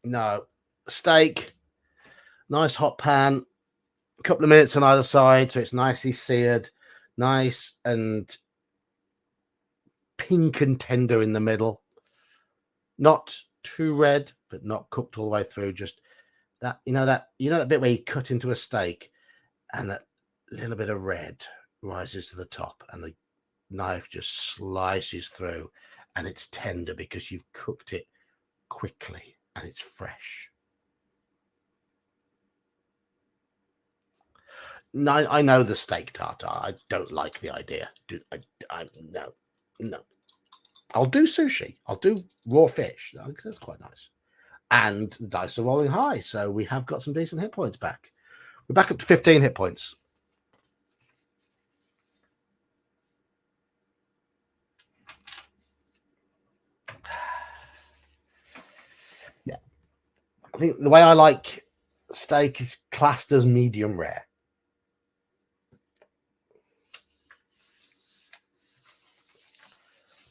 No. Steak, nice hot pan, a couple of minutes on either side, so it's nicely seared, nice and pink and tender in the middle. Not too red, but not cooked all the way through. Just that that bit where you cut into a steak and that little bit of red rises to the top and the knife just slices through, and it's tender because you've cooked it quickly and it's fresh. No, I know the steak tartare. I don't like the idea. No. I'll do sushi. I'll do raw fish. That's quite nice. And the dice are rolling high, so we have got some decent hit points back. We're back up to 15 hit points. Yeah. I think the way I like steak is classed as medium rare.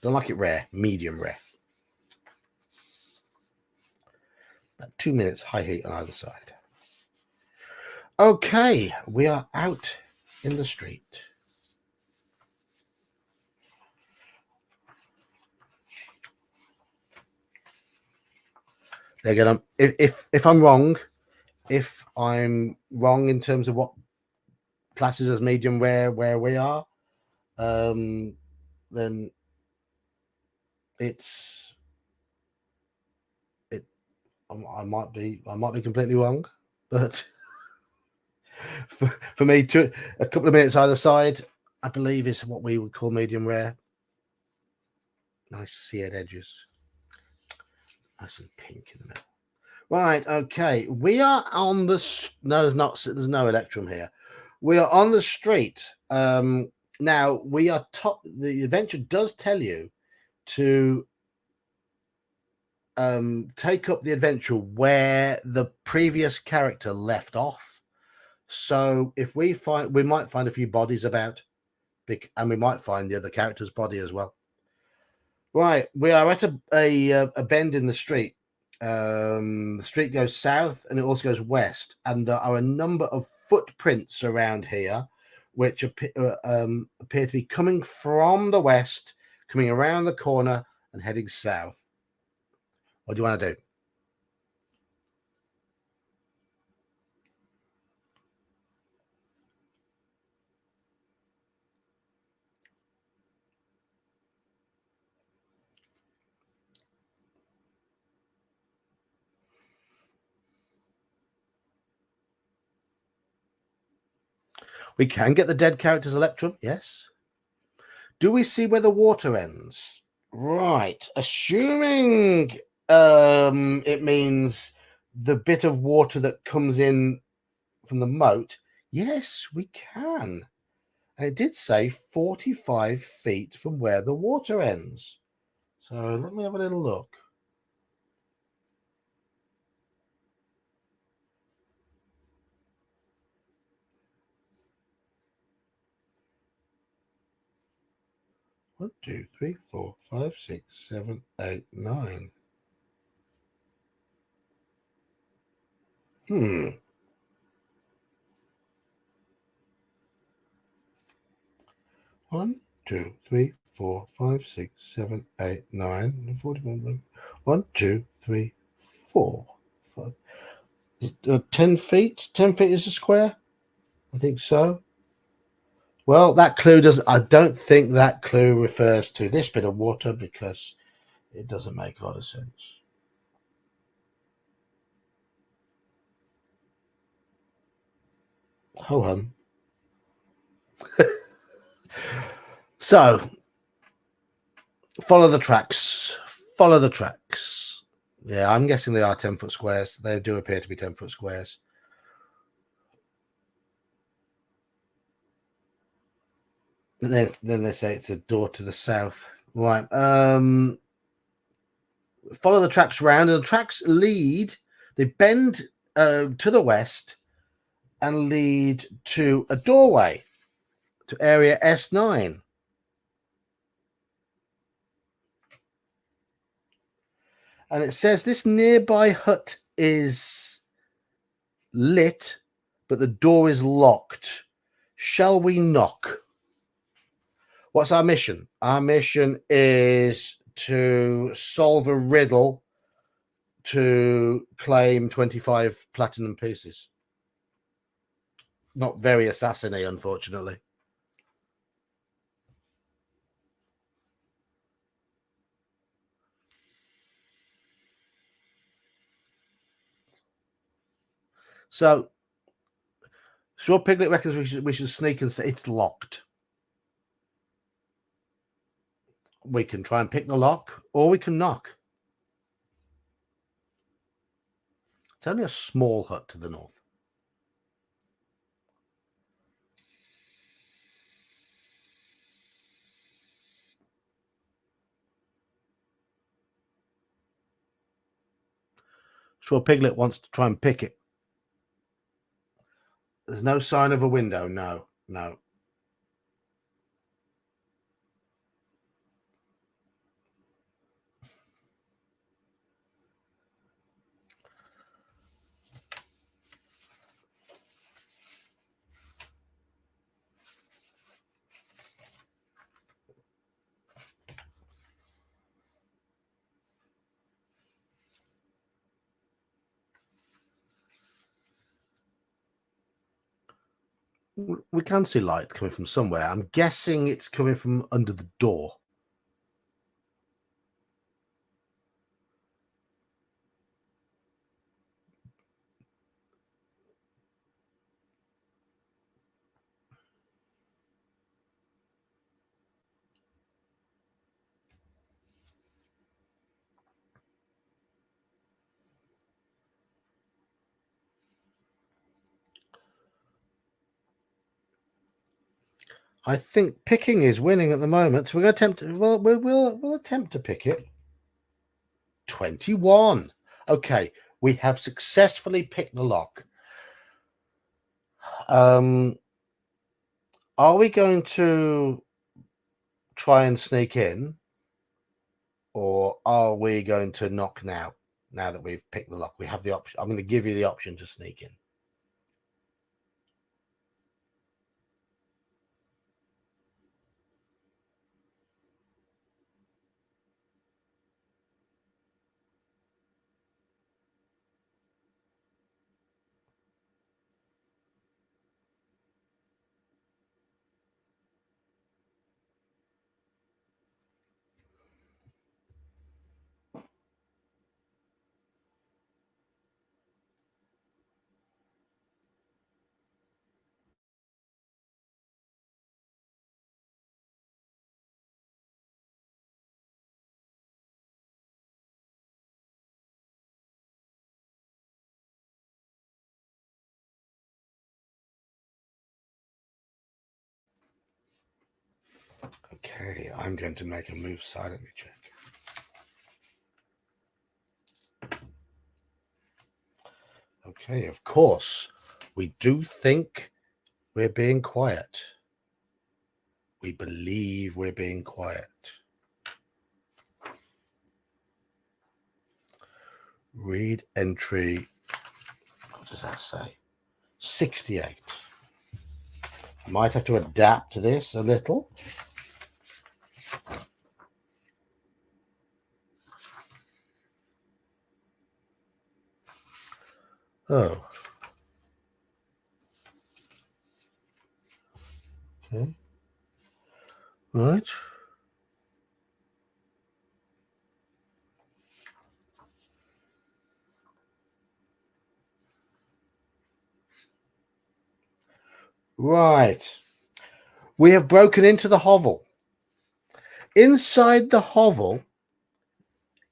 Don't like it rare, medium rare. About 2 minutes, high heat on either side. Okay, we are out in the street. They're gonna if I'm wrong in terms of what classes as medium rare where we are, then I might be completely wrong, but for me, a couple of minutes either side, I believe, is what we would call medium rare. Nice seared edges, nice and pink in the middle. Right, okay, we are on the there's no electrum here. We are on the street. Now we are the adventure does tell you to take up the adventure where the previous character left off. So if we might find a few bodies about, and we might find the other character's body as well. Right, we are at a bend in the street. The street goes south and it also goes west, and there are a number of footprints around here which appear to be coming from the west, coming around the corner and heading south. What do you want to do? We can get the dead character's electrum, yes. Do we see where the water ends? Right. Assuming it means the bit of water that comes in from the moat, yes, we can. And it did say 45 feet from where the water ends. So let me have a little look. One, two, three, four, five, six, seven, eight, nine. One, 2, 3, 4, 5, 6, 7, 8, 9, 41. 1, 2, 3, 4, 5. 10 feet? 10 feet is a square? I think so. Well, that clue doesn't. I don't think that clue refers to this bit of water because it doesn't make a lot of sense. Ho hum. So, follow the tracks. Follow the tracks. Yeah, I'm guessing they are 10-foot squares. They do appear to be 10-foot squares. And then they say it's a door to the south. Right. Follow the tracks round, and the tracks lead. They bend to the west and lead to a doorway to area S9. And it says this nearby hut is lit, but the door is locked. Shall we knock? What's our mission? Our mission is to solve a riddle to claim 25 platinum pieces. Not very assassin-y, unfortunately. So, Straw Piglet reckons we should sneak and say it's locked. We can try and pick the lock, or we can knock. It's only a small hut to the north. Straw Piglet wants to try and pick it. There's no sign of a window. No. We can see light coming from somewhere. I'm guessing it's coming from under the door. I think picking is winning at the moment. So we're going to attempt. Well, we'll attempt to pick it. 21. Okay, we have successfully picked the lock. Are we going to try and sneak in, or are we going to knock now? Now that we've picked the lock, we have the option. I'm going to give you the option to sneak in. Okay, I'm going to make a move silently check. Okay, of course, we do think we're being quiet. We believe we're being quiet. Read entry. What does that say? 68. Might have to adapt this a little. Oh. Okay. Right. Right. We have broken into the hovel. Inside the hovel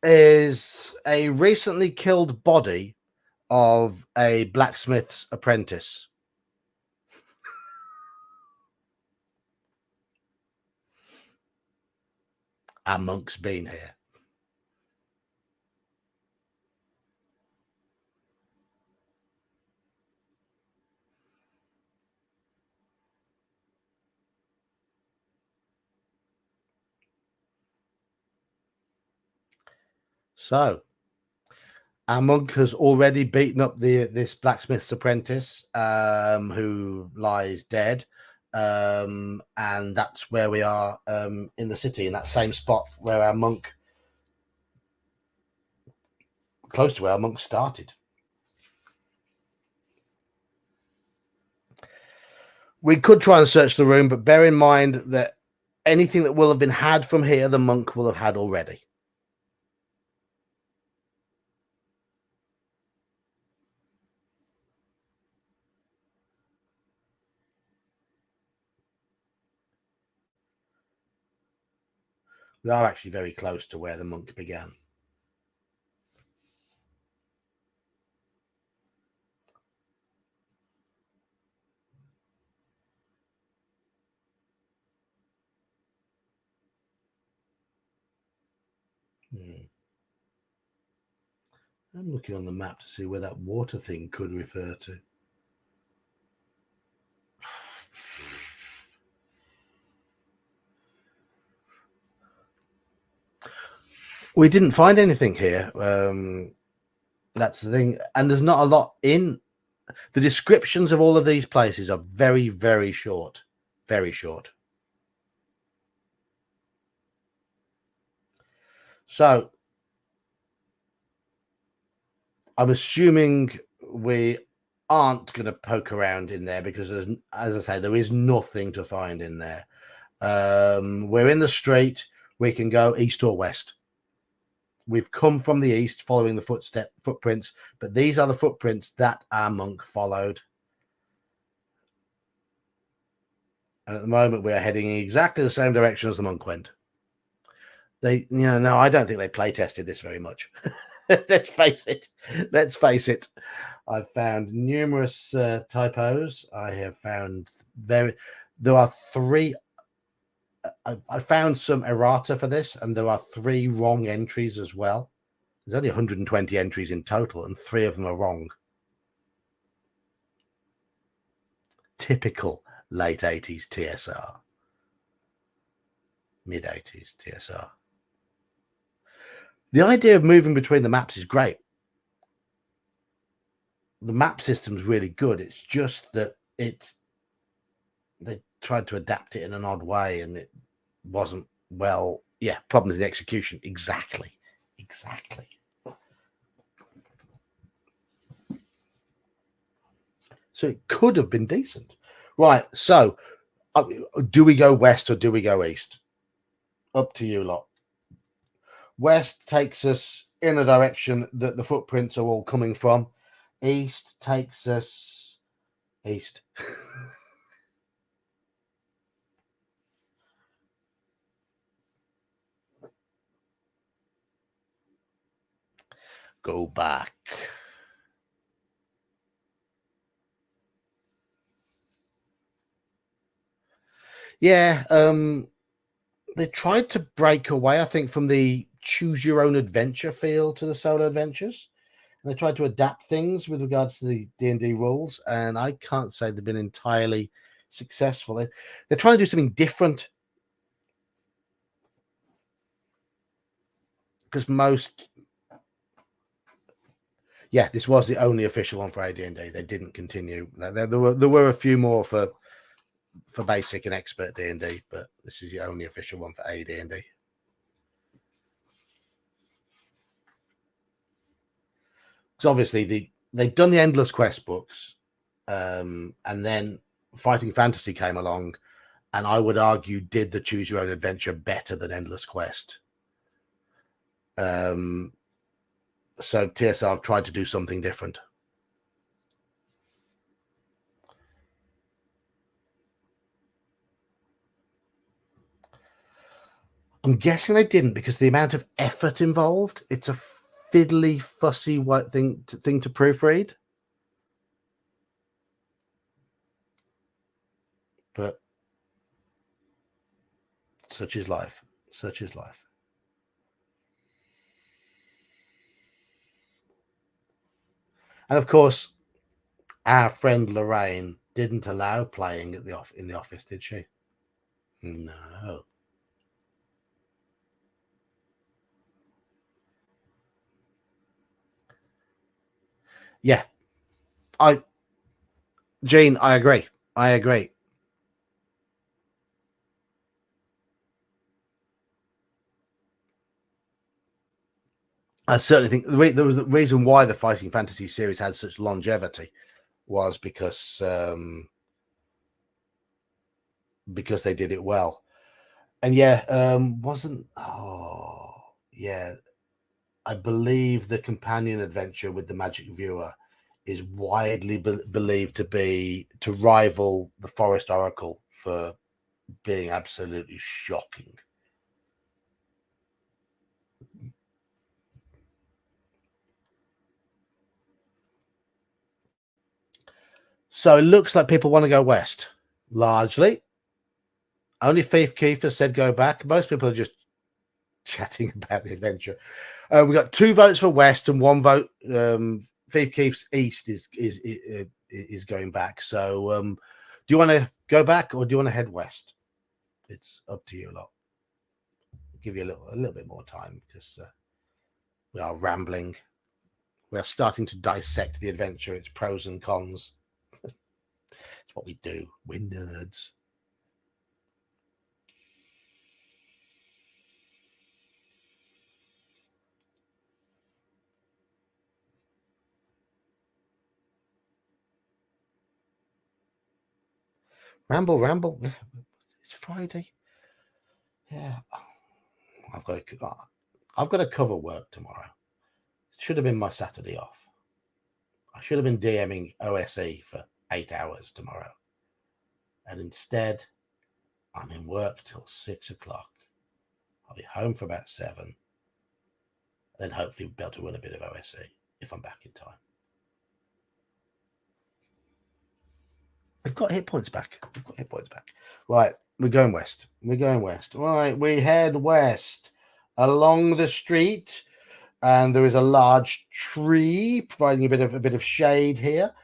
is a recently killed body of a blacksmith's apprentice. Our monk's been here. So our monk has already beaten up this blacksmith's apprentice, who lies dead. And that's where we are in the city, in that same spot where our monk, close to where our monk started. We could try and search the room, but bear in mind that anything that will have been had from here, the monk will have had already. We are actually very close to where the monk began. I'm looking on the map to see where that water thing could refer to. We didn't find anything here. That's the thing. And there's not a lot in the descriptions of all of these places are very, very short. Very short. So I'm assuming we aren't going to poke around in there because, as I say, there is nothing to find in there. We're in the street. We can go east or west. We've come from the east following the footprints, but these are the footprints that our monk followed. And at the moment, we are heading in exactly the same direction as the monk went. No, I don't think they play tested this very much. Let's face it. I've found numerous typos. I have found there are three. I found some errata for this, and there are 3 wrong entries as well. There's only 120 entries in total, and 3 of them are wrong. Typical late 80s TSR, mid 80s TSR. The idea of moving between the maps is great. The map system is really good. It's just that they tried to adapt it in an odd way, and it wasn't well. Yeah, problems in the execution. Exactly. So it could have been decent, right? So, do we go west or do we go east? Up to you lot. West takes us in the direction that the footprints are all coming from. East takes us east. Go back. Yeah, they tried to break away, I think, from the choose your own adventure feel to the solo adventures. And they tried to adapt things with regards to the D&D rules, and I can't say they've been entirely successful. They're trying to do something different, because this was the only official one for AD&D. They didn't continue. There were a few more for basic and expert D&D, but this is the only official one for AD&D. Because obviously they'd done the Endless Quest books, and then Fighting Fantasy came along, and I would argue did the Choose Your Own Adventure better than Endless Quest. So TSR have tried to do something different. I'm guessing they didn't because the amount of effort involved. It's a fiddly, fussy white thing to proofread. But such is life. Such is life. And of course, our friend Lorraine didn't allow playing at in the office, did she? No. Yeah. Gene, I agree. I agree. I certainly think there was the reason why the Fighting Fantasy series had such longevity was because they did it well. And yeah, I believe the companion adventure with the Magic Viewer is widely believed to rival the Forest Oracle for being absolutely shocking. So it looks like people want to go west, largely. Only Thief Keith has said go back. Most people are just chatting about the adventure. We got 2 votes for west and 1 vote. Thief Keith's east is going back. So, do you want to go back or do you want to head west? It's up to you lot. I'll give you a little bit more time because we are rambling. We are starting to dissect the adventure, its pros and cons. It's what we do. We're nerds. Ramble. It's Friday. Yeah, I've got to cover work tomorrow. It should have been my Saturday off. I should have been DMing OSE for 8 hours tomorrow, and instead, I'm in work till 6 o'clock. I'll be home for about 7. Then hopefully we'll be able to run a bit of OSE if I'm back in time. We've got hit points back. Right, we're going west. Right, we head west along the street, and there is a large tree providing a bit of shade here.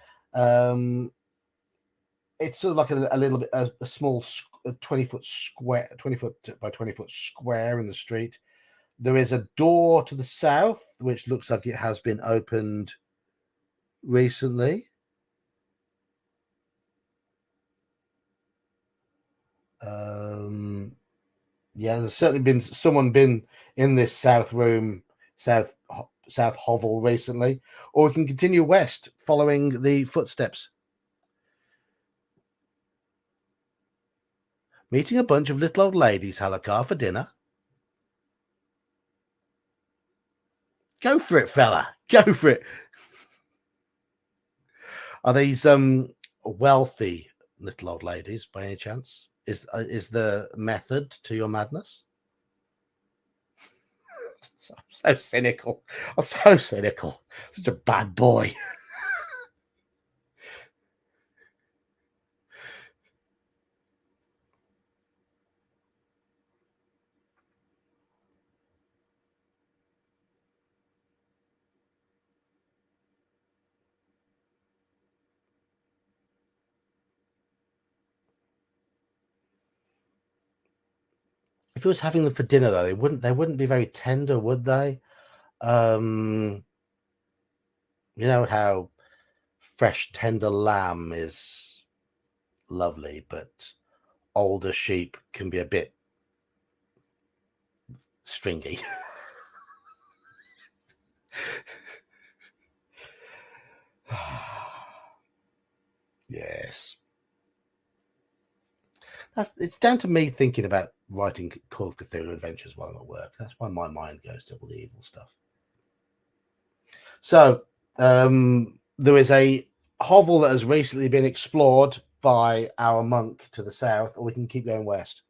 It's sort of like a little bit a small 20-foot square, 20-foot by 20-foot square in the street. There is a door to the south, which looks like it has been opened recently. Yeah, there's certainly been someone been in this south hovel recently, or we can continue west following the footsteps. Meeting a bunch of little old ladies, Halakar, for dinner. Go for it, fella. Go for it. Are these wealthy little old ladies by any chance? Is the method to your madness? So cynical. I'm so cynical. Such a bad boy. If he was having them for dinner, though, they wouldn't be very tender, would they? You know how fresh, tender lamb is lovely, but older sheep can be a bit stringy. Yes. It's down to me thinking about writing Call of Cthulhu adventures while I'm at work. That's why my mind goes to all the evil stuff. So there is a hovel that has recently been explored by our monk to the south, or we can keep going west.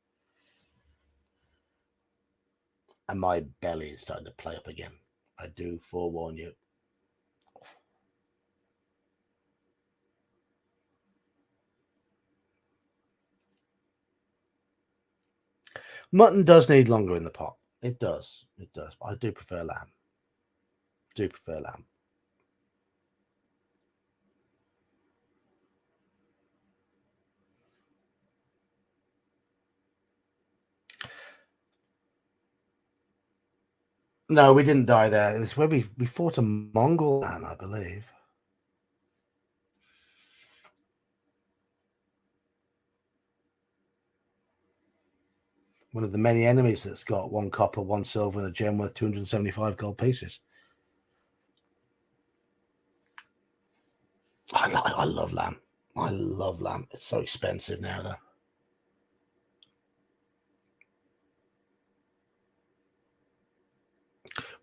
And my belly is starting to play up again. I do forewarn you. Mutton does need longer in the pot. It does. It does. But I do prefer lamb. Do prefer lamb. No, we didn't die there. It's where we fought a Mongol man, I believe. One of the many enemies that's got 1 copper, 1 silver, and a gem worth 275 gold pieces. I love lamb. I love lamb. It's so expensive now, though.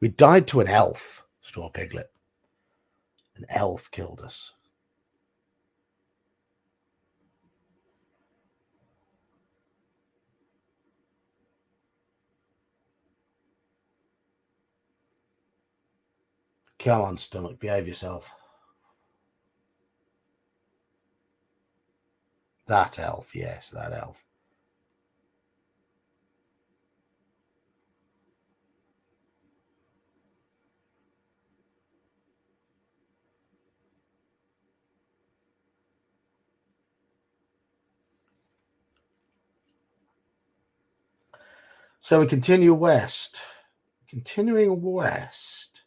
We died to an elf, Straw Piglet. An elf killed us. Come on, stomach, behave yourself. That elf, yes, that elf. So we continue west. Continuing west,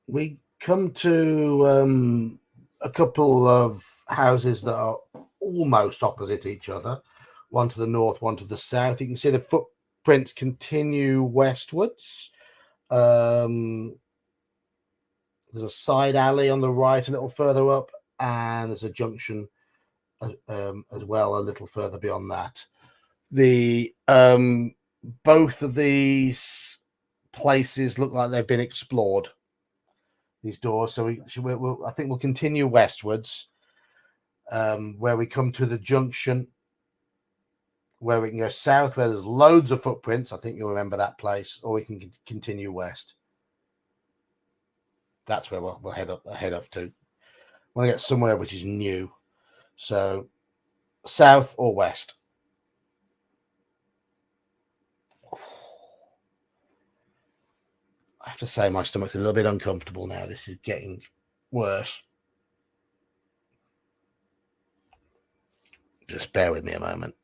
we come to a couple of houses that are almost opposite each other. One to the north, one to the south. You can see the footprints continue westwards. There's a side alley on the right, a little further up, and there's a junction as well, a little further beyond that. The both of these places look like they've been explored. These doors, so I think we'll continue westwards, where we come to the junction, where we can go south, where there's loads of footprints. I think you'll remember that place, or we can continue west. That's where we'll head up to. I want to get somewhere which is new. So south or west? I have to say my stomach's a little bit uncomfortable now. This is getting worse. Just bear with me a moment.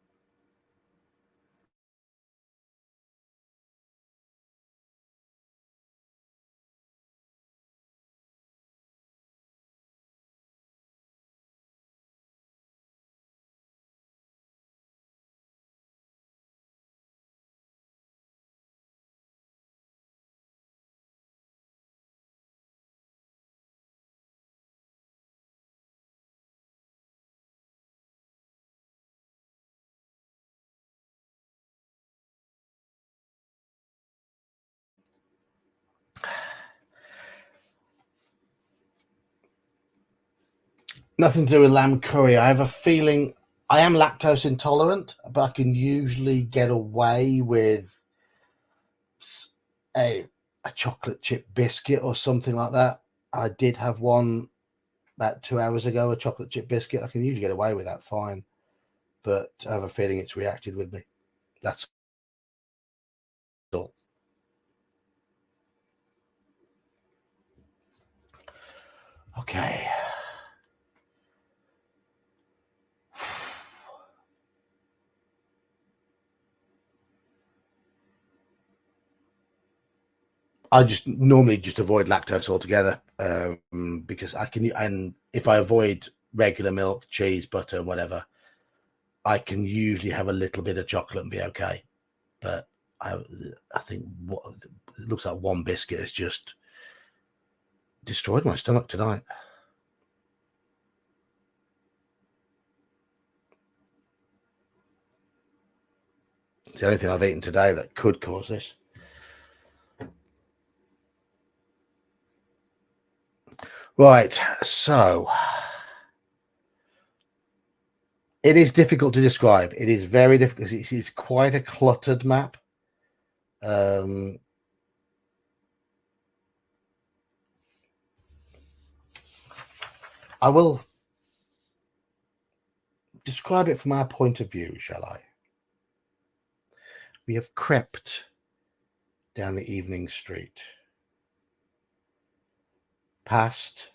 Nothing to do with lamb curry. I have a feeling I am lactose intolerant, but I can usually get away with a chocolate chip biscuit or something like that. I did have one about 2 hours ago, a chocolate chip biscuit. I can usually get away with that fine, but I have a feeling it's reacted with me. That's all. Okay. I just normally just avoid lactose altogether, because I can, and if I avoid regular milk, cheese, butter, whatever, I can usually have a little bit of chocolate and be okay. But I think it looks like one biscuit has just destroyed my stomach tonight. It's the only thing I've eaten today that could cause this. Right, so it is difficult to describe. It is very difficult. It's quite a cluttered map. I will describe it from our point of view, shall I? We have crept down the evening street, past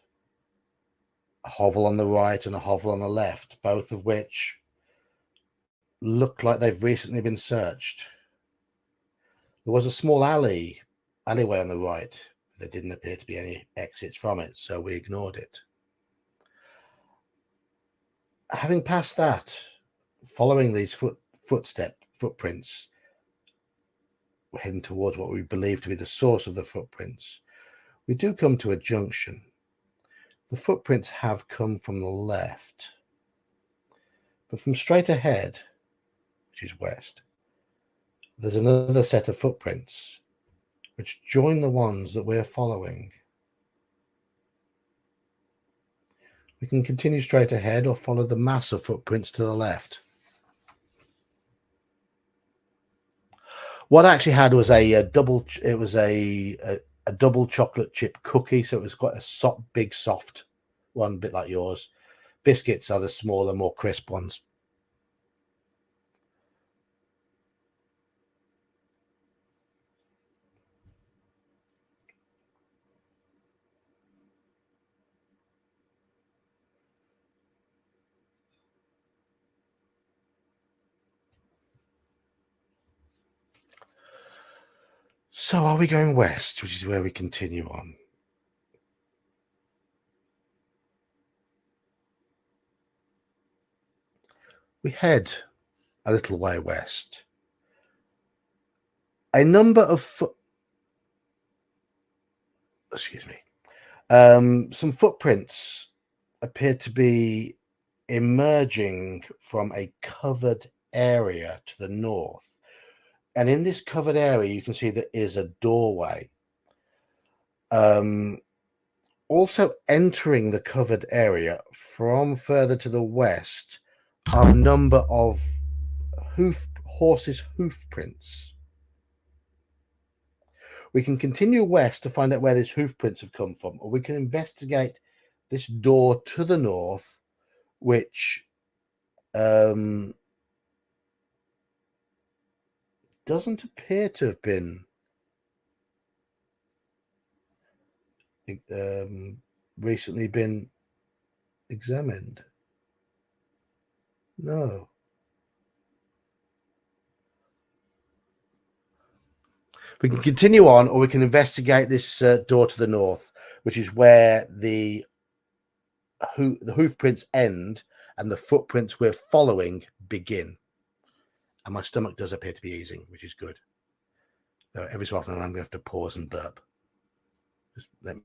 a hovel on the right and a hovel on the left, both of which look like they've recently been searched. There was a small alleyway on the right. There didn't appear to be any exits from it, so we ignored it. Having passed that, following these footprints, we're heading towards what we believe to be the source of the footprints. We do come to a junction. The footprints have come from the left, but from straight ahead, which is west, there's another set of footprints which join the ones that we're following. We can continue straight ahead or follow the mass of footprints to the left. What I actually had was a double chocolate chip cookie, so it was quite a big soft one, a bit like yours. Biscuits are the smaller, more crisp ones. So are we going west, which is where we continue on? We head a little way west. A number of some footprints appear to be emerging from a covered area to the north. And in this covered area, you can see there is a doorway. Also entering the covered area from further to the west are a number of horses' hoof prints. We can continue west to find out where these hoof prints have come from, or we can investigate this door to the north, which doesn't appear to have been recently been examined. No. We can continue on, or we can investigate this door to the north, which is where the hoof prints end and the footprints we're following begin. And my stomach does appear to be easing, which is good. Though every so often I'm going to have to pause and burp. Just let me.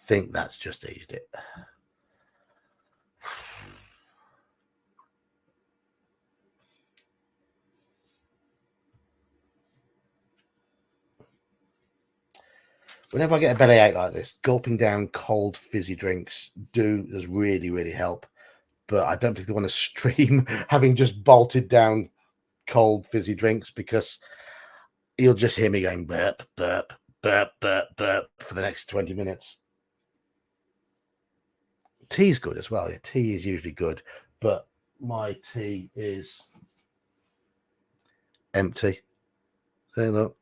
Think that's just eased it. Whenever I get a bellyache like this, gulping down cold fizzy drinks does really, really help. But I don't particularly want to stream having just bolted down cold fizzy drinks, because you'll just hear me going burp, burp, burp, burp, burp for the next 20 minutes. Tea's good as well. Yeah, tea is usually good, but my tea is empty. Say look.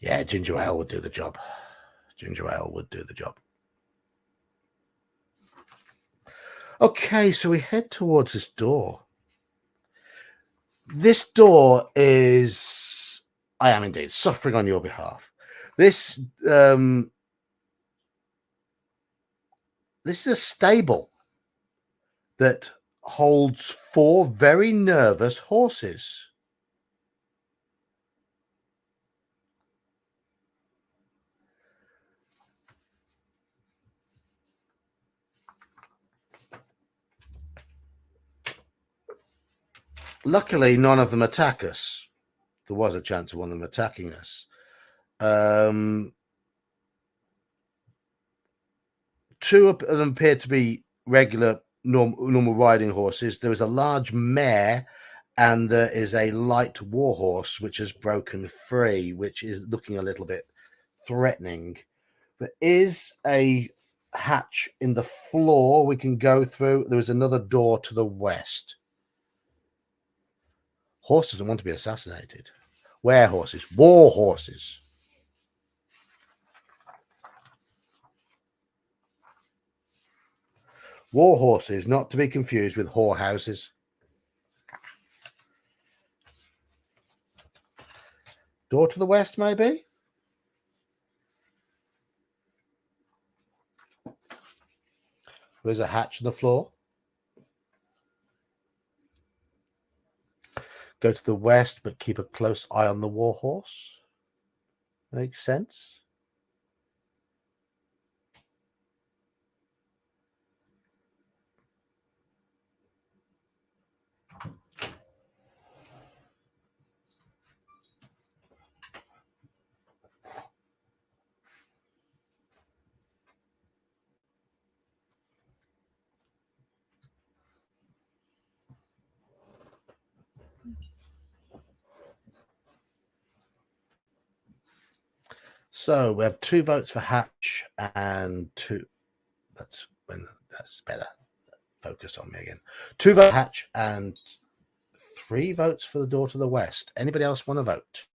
Yeah, ginger ale would do the job. Ginger ale would do the job. Okay, so we head towards this door. This door is, I am indeed suffering on your behalf. This is a stable that holds 4 very nervous horses. Luckily, none of them attack us. There was a chance of one of them attacking us. Two of them appear to be regular, normal riding horses. There is a large mare, and there is a light warhorse which has broken free, which is looking a little bit threatening. There is a hatch in the floor we can go through. There is another door to the west. Horses don't want to be assassinated. Where horses? War horses. War horses, not to be confused with whorehouses. Door to the west, maybe? There's a hatch on the floor. Go to the west, but keep a close eye on the warhorse. Makes sense. So we have 2 votes for hatch and 2. That's better. Focused on me again. 2 votes for hatch and 3 votes for the door to the west. Anybody else want to vote?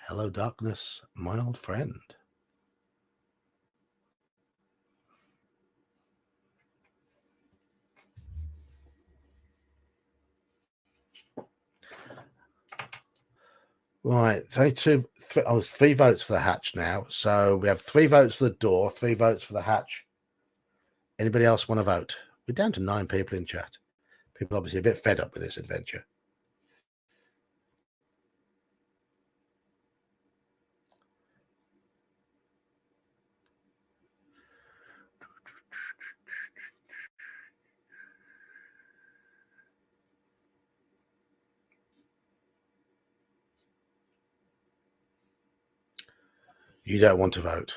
Hello, darkness, my old friend. Right, so 3 votes for the hatch now. So we have 3 votes for the door, 3 votes for the hatch. Anybody else want to vote? We're down to 9 people in chat. People obviously a bit fed up with this adventure. You don't want to vote.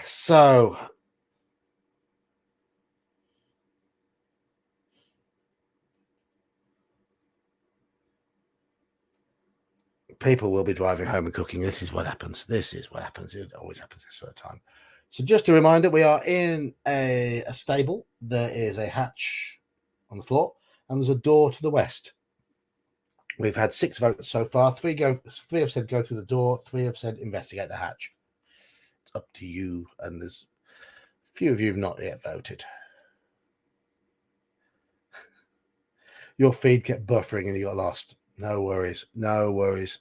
So people will be driving home and cooking. This is what happens. It always happens this sort of time. So just a reminder, we are in a stable. There is a hatch on the floor and there's a door to the west. We've had 6 votes so far. 3 have said go through the door. 3 have said investigate the hatch. It's up to you. And there's a few of you have not yet voted. Your feed kept buffering and you got lost. No worries. No worries.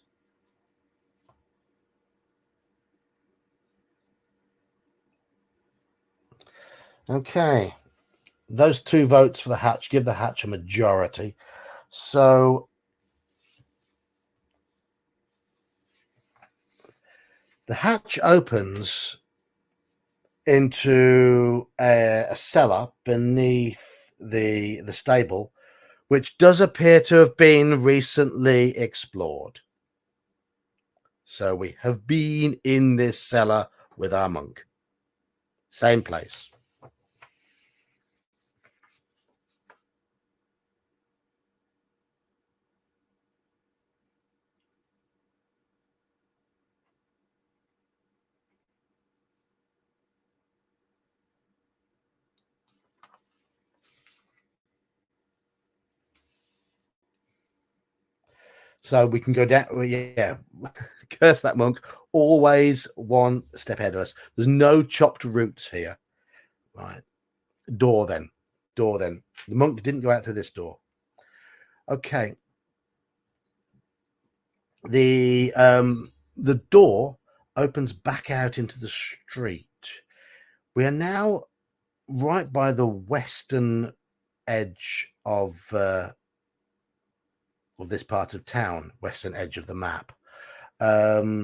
Okay. Those 2 votes for the hatch give the hatch a majority. So the hatch opens into a cellar beneath the stable, which does appear to have been recently explored. So we have been in this cellar with our monk. Same place. So we can go down. Yeah, curse that monk. Always 1 step ahead of us. There's no chopped routes here. Right. Door then. The monk didn't go out through this door. Okay. The door opens back out into the street. We are now right by the western edge of this part of town, western edge of the map. A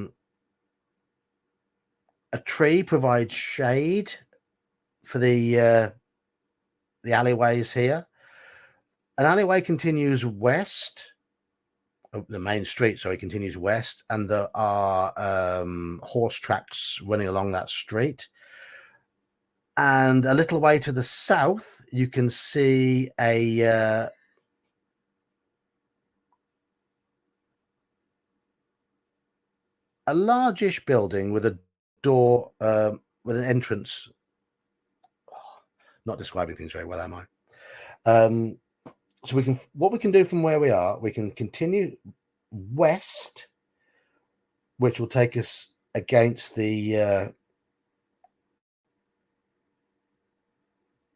tree provides shade for the alleyways here. An alleyway continues west. The main street, sorry, continues west, and there are horse tracks running along that street. And a little way to the south, you can see a largish building with a door, with an entrance. Not describing things very well, am I? So what we can do from where we are, we can continue west, which will take us against the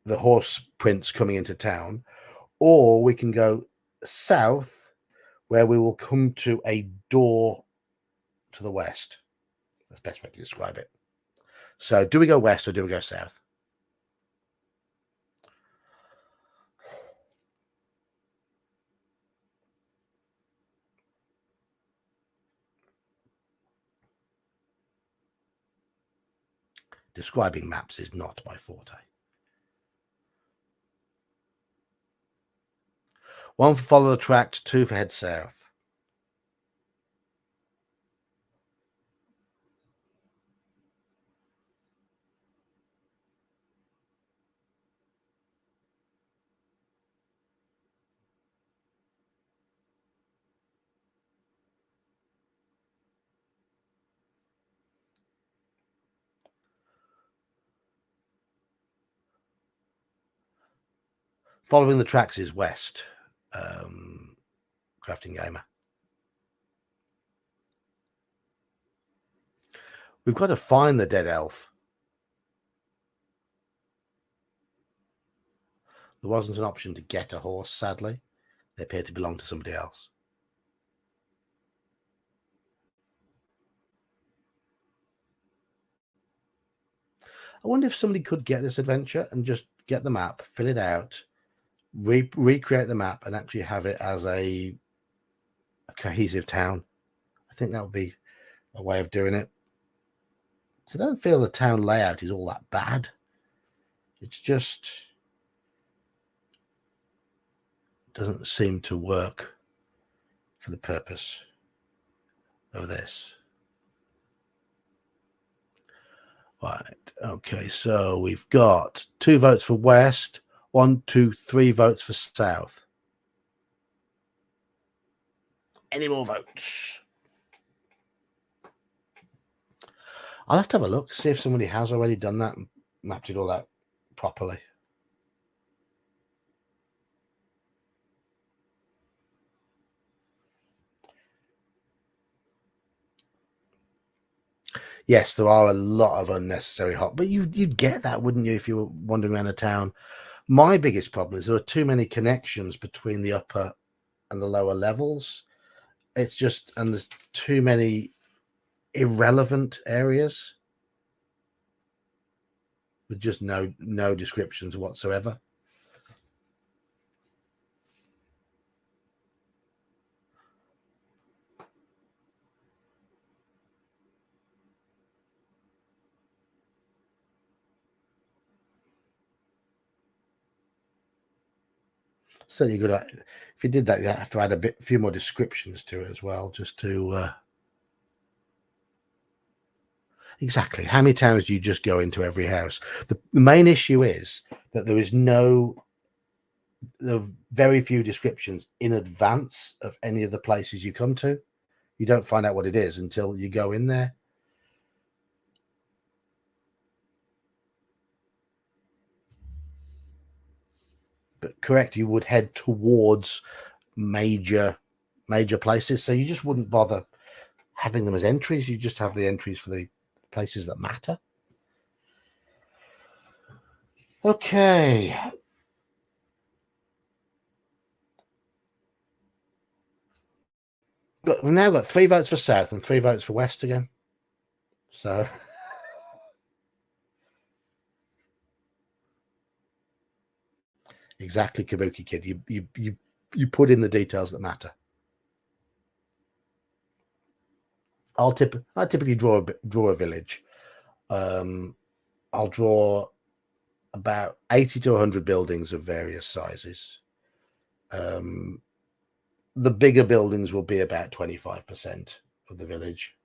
horse prints coming into town, or we can go south, where we will come to a door to the west. That's the best way to describe it. So do we go west or do we go south? Describing maps is not my forte. One for follow the tracks, two for head south. Following the tracks is west. Crafting Gamer. We've got to find the dead elf. There wasn't an option to get a horse, sadly. They appear to belong to somebody else. I wonder if somebody could get this adventure and just get the map, fill it out, recreate the map, and actually have it as a cohesive town. I think that would be a way of doing it. So I don't feel the town layout is all that bad. It's just doesn't seem to work for the purpose of this. Right. Okay. So we've got 2 votes for west, 1, 2, 3 votes for south. Any more votes? I'll have to have a look, see if somebody has already done that and mapped it all out properly. Yes, there are a lot of unnecessary hop, but you'd get that, wouldn't you, if you were wandering around a town? My biggest problem is there are too many connections between the upper and the lower levels. It's just, and there's too many irrelevant areas with just no descriptions whatsoever. So you got to, if you did that, you have to add a few more descriptions to it as well, just to exactly how many times do you just go into every house? The main issue is that there is very few descriptions in advance of any of the places you come to. You don't find out what it is until you go in there. But correct, you would head towards major places, so you just wouldn't bother having them as entries. You just have the entries for the places that matter. Okay. We've now got 3 votes for South and 3 votes for West again. So exactly, Kabuki Kid. You put in the details that matter. I typically draw a village. I'll draw about 80 to 100 buildings of various sizes. The bigger buildings will be about 25% of the village.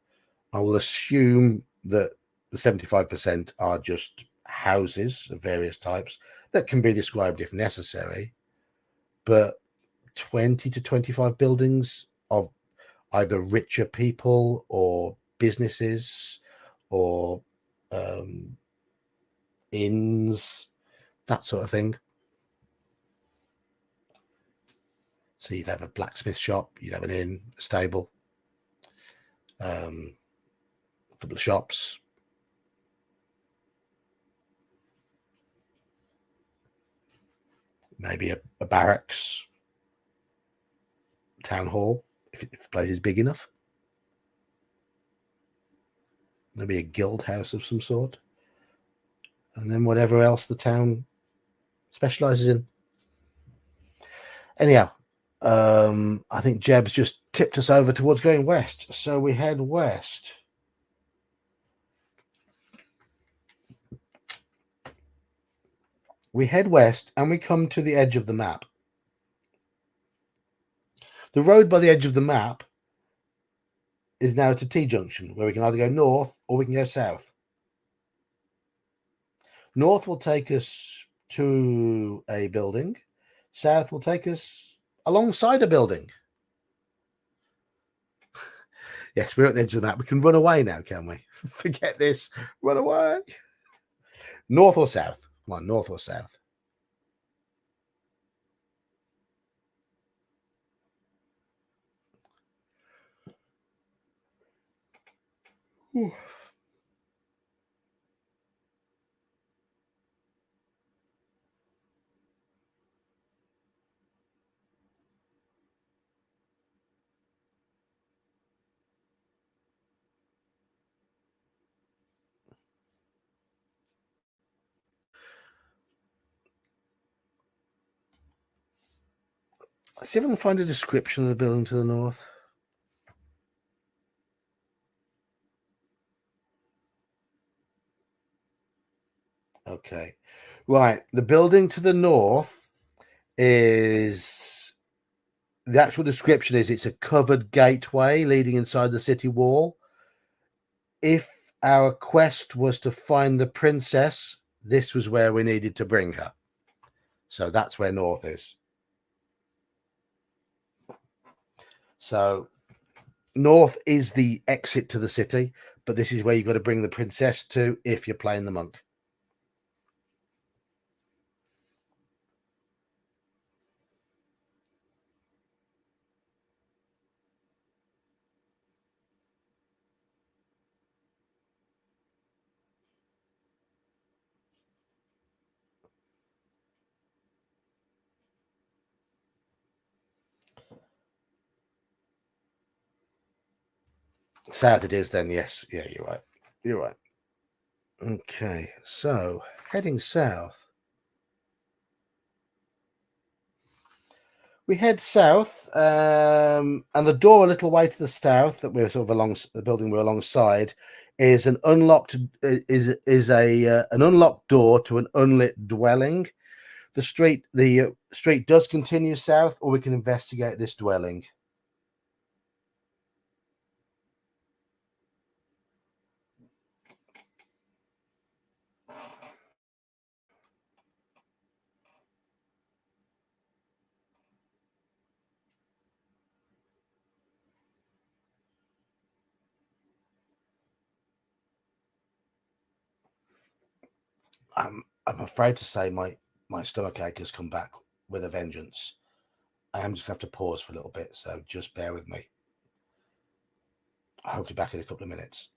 I will assume that the 75% are just houses of various types that can be described if necessary, but 20 to 25 buildings of either richer people or businesses or inns, that sort of thing. So you'd have a blacksmith shop, you'd have an inn, a stable, a couple of shops. Maybe a barracks, town hall, if the place is big enough. Maybe a guild house of some sort. And then whatever else the town specializes in. Anyhow, I think Jeb's just tipped us over towards going west. So we head west. We head west and we come to the edge of the map. The road by the edge of the map is now at a T-junction where we can either go north or we can go south. North will take us to a building. South will take us alongside a building. Yes, we're at the edge of the map. We can run away now, can we? Forget this. Run away. North or south? Come on, north or south? Ooh. Let's see if I can find a description of the building to the north. Okay. Right. The building to the north is... The actual description is it's a covered gateway leading inside the city wall. If our quest was to find the princess, this was where we needed to bring her. So that's where north is. So north is the exit to the city, but this is where you've got to bring the princess to if you're playing the monk. South it is then, yes. Yeah, you're right. You're right. Okay, so heading south. We head south, and the door a little way to the south that we're sort of along the building we're alongside is an unlocked an unlocked door to an unlit dwelling. The street does continue south, or we can investigate this dwelling. I'm afraid to say my stomach ache has come back with a vengeance. I am just going to have to pause for a little bit, so just bear with me. I hope to be back in a couple of minutes.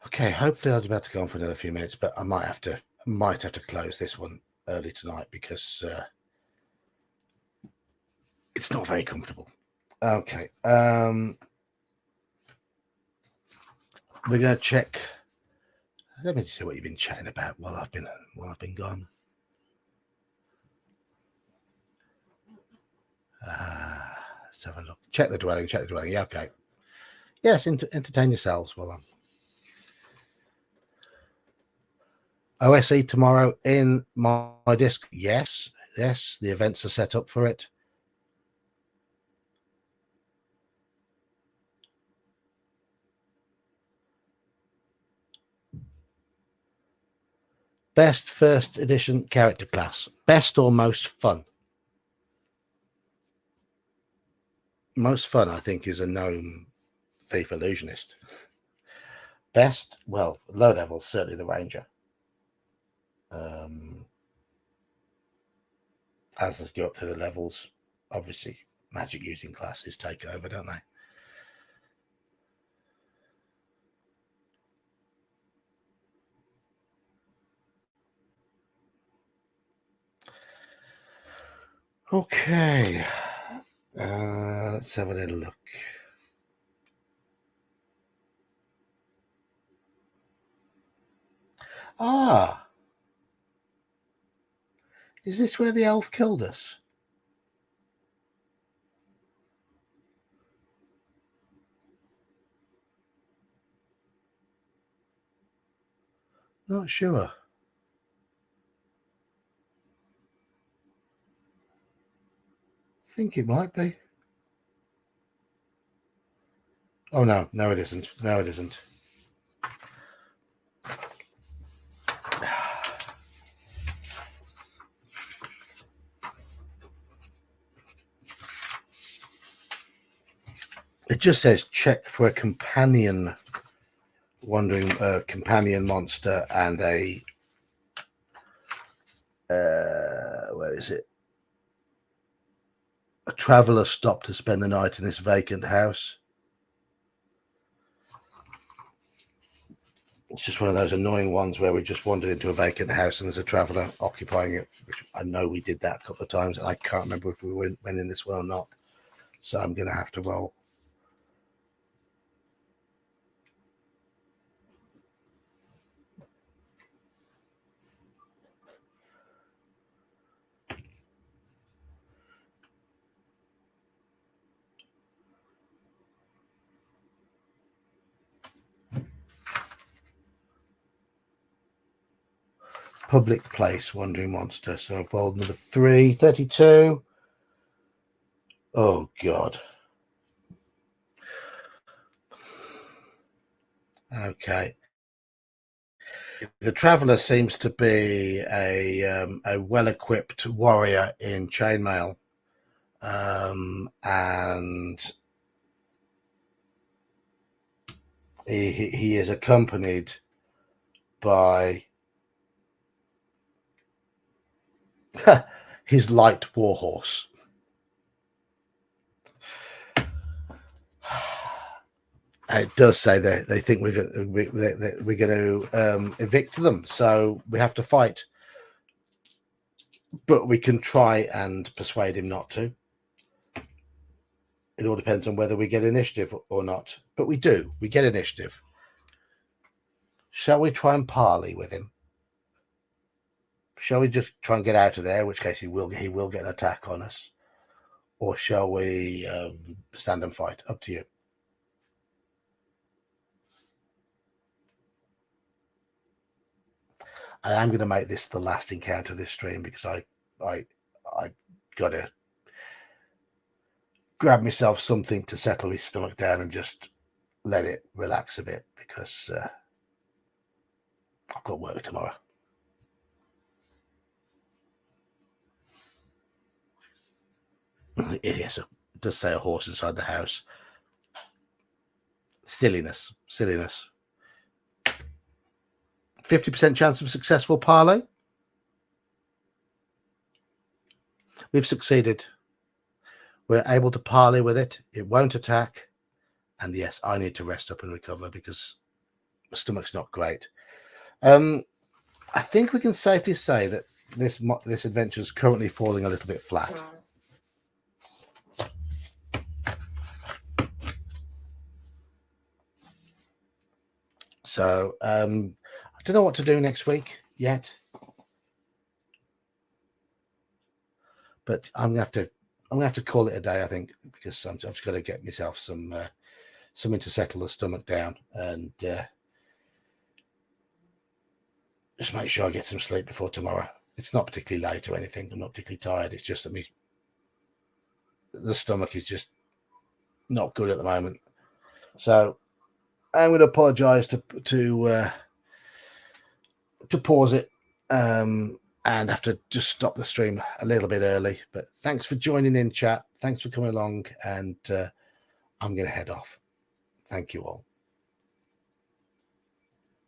Okay, hopefully I'll be able to go on for another few minutes, but I might have to close this one early tonight because it's not very comfortable. Okay, we're going to check. Let me see what you've been chatting about while I've been gone. Let's have a look. Check the dwelling. Yeah, okay. Yes, entertain yourselves while I'm. OSE tomorrow in my disc. Yes, the events are set up for it. Best first edition character class. Best or most fun? Most fun, I think, is a gnome thief illusionist. Best, well, low level, certainly the ranger. As they go up through the levels, obviously magic using classes take over, don't they? Okay, let's have a little look. Ah, is this where the elf killed us? Not sure. I think it might be. Oh, no, it isn't. No, it isn't. It just says check for a companion wandering companion monster and a where is it? A traveler stopped to spend the night in this vacant house. It's just one of those annoying ones where we just wandered into a vacant house and there's a traveler occupying it, which I know we did that a couple of times and I can't remember if we went in this one or not. So I'm going to have to roll. Public place, wandering monster. So I've rolled number 3, 32. Oh, God. Okay. The traveller seems to be a well-equipped warrior in chainmail, and he is accompanied by his light warhorse. And it does say that they think we're going to evict them, so we have to fight. But we can try and persuade him not to. It all depends on whether we get initiative or not. But we do. We get initiative. Shall we try and parley with him? Shall we just try and get out of there, in which case he will get an attack on us? Or shall we stand and fight? Up to you. I am going to make this the last encounter of this stream because I got to grab myself something to settle his stomach down and just let it relax a bit because I've got work tomorrow. It does say a horse inside the house. Silliness. 50% chance of successful parley. We've succeeded. We're able to parley with it. It won't attack. And yes, I need to rest up and recover because my stomach's not great. I think we can safely say that this adventure is currently falling a little bit flat. So I don't know what to do next week yet, but I'm gonna have to call it a day, I think, because I've just got to get myself something to settle the stomach down and just make sure I get some sleep before tomorrow. It's not particularly late or anything. I'm not particularly tired. It's just that the stomach is just not good at the moment. So I'm going to apologise to pause it and have to just stop the stream a little bit early. But thanks for joining in, chat. Thanks for coming along, and I'm going to head off. Thank you all.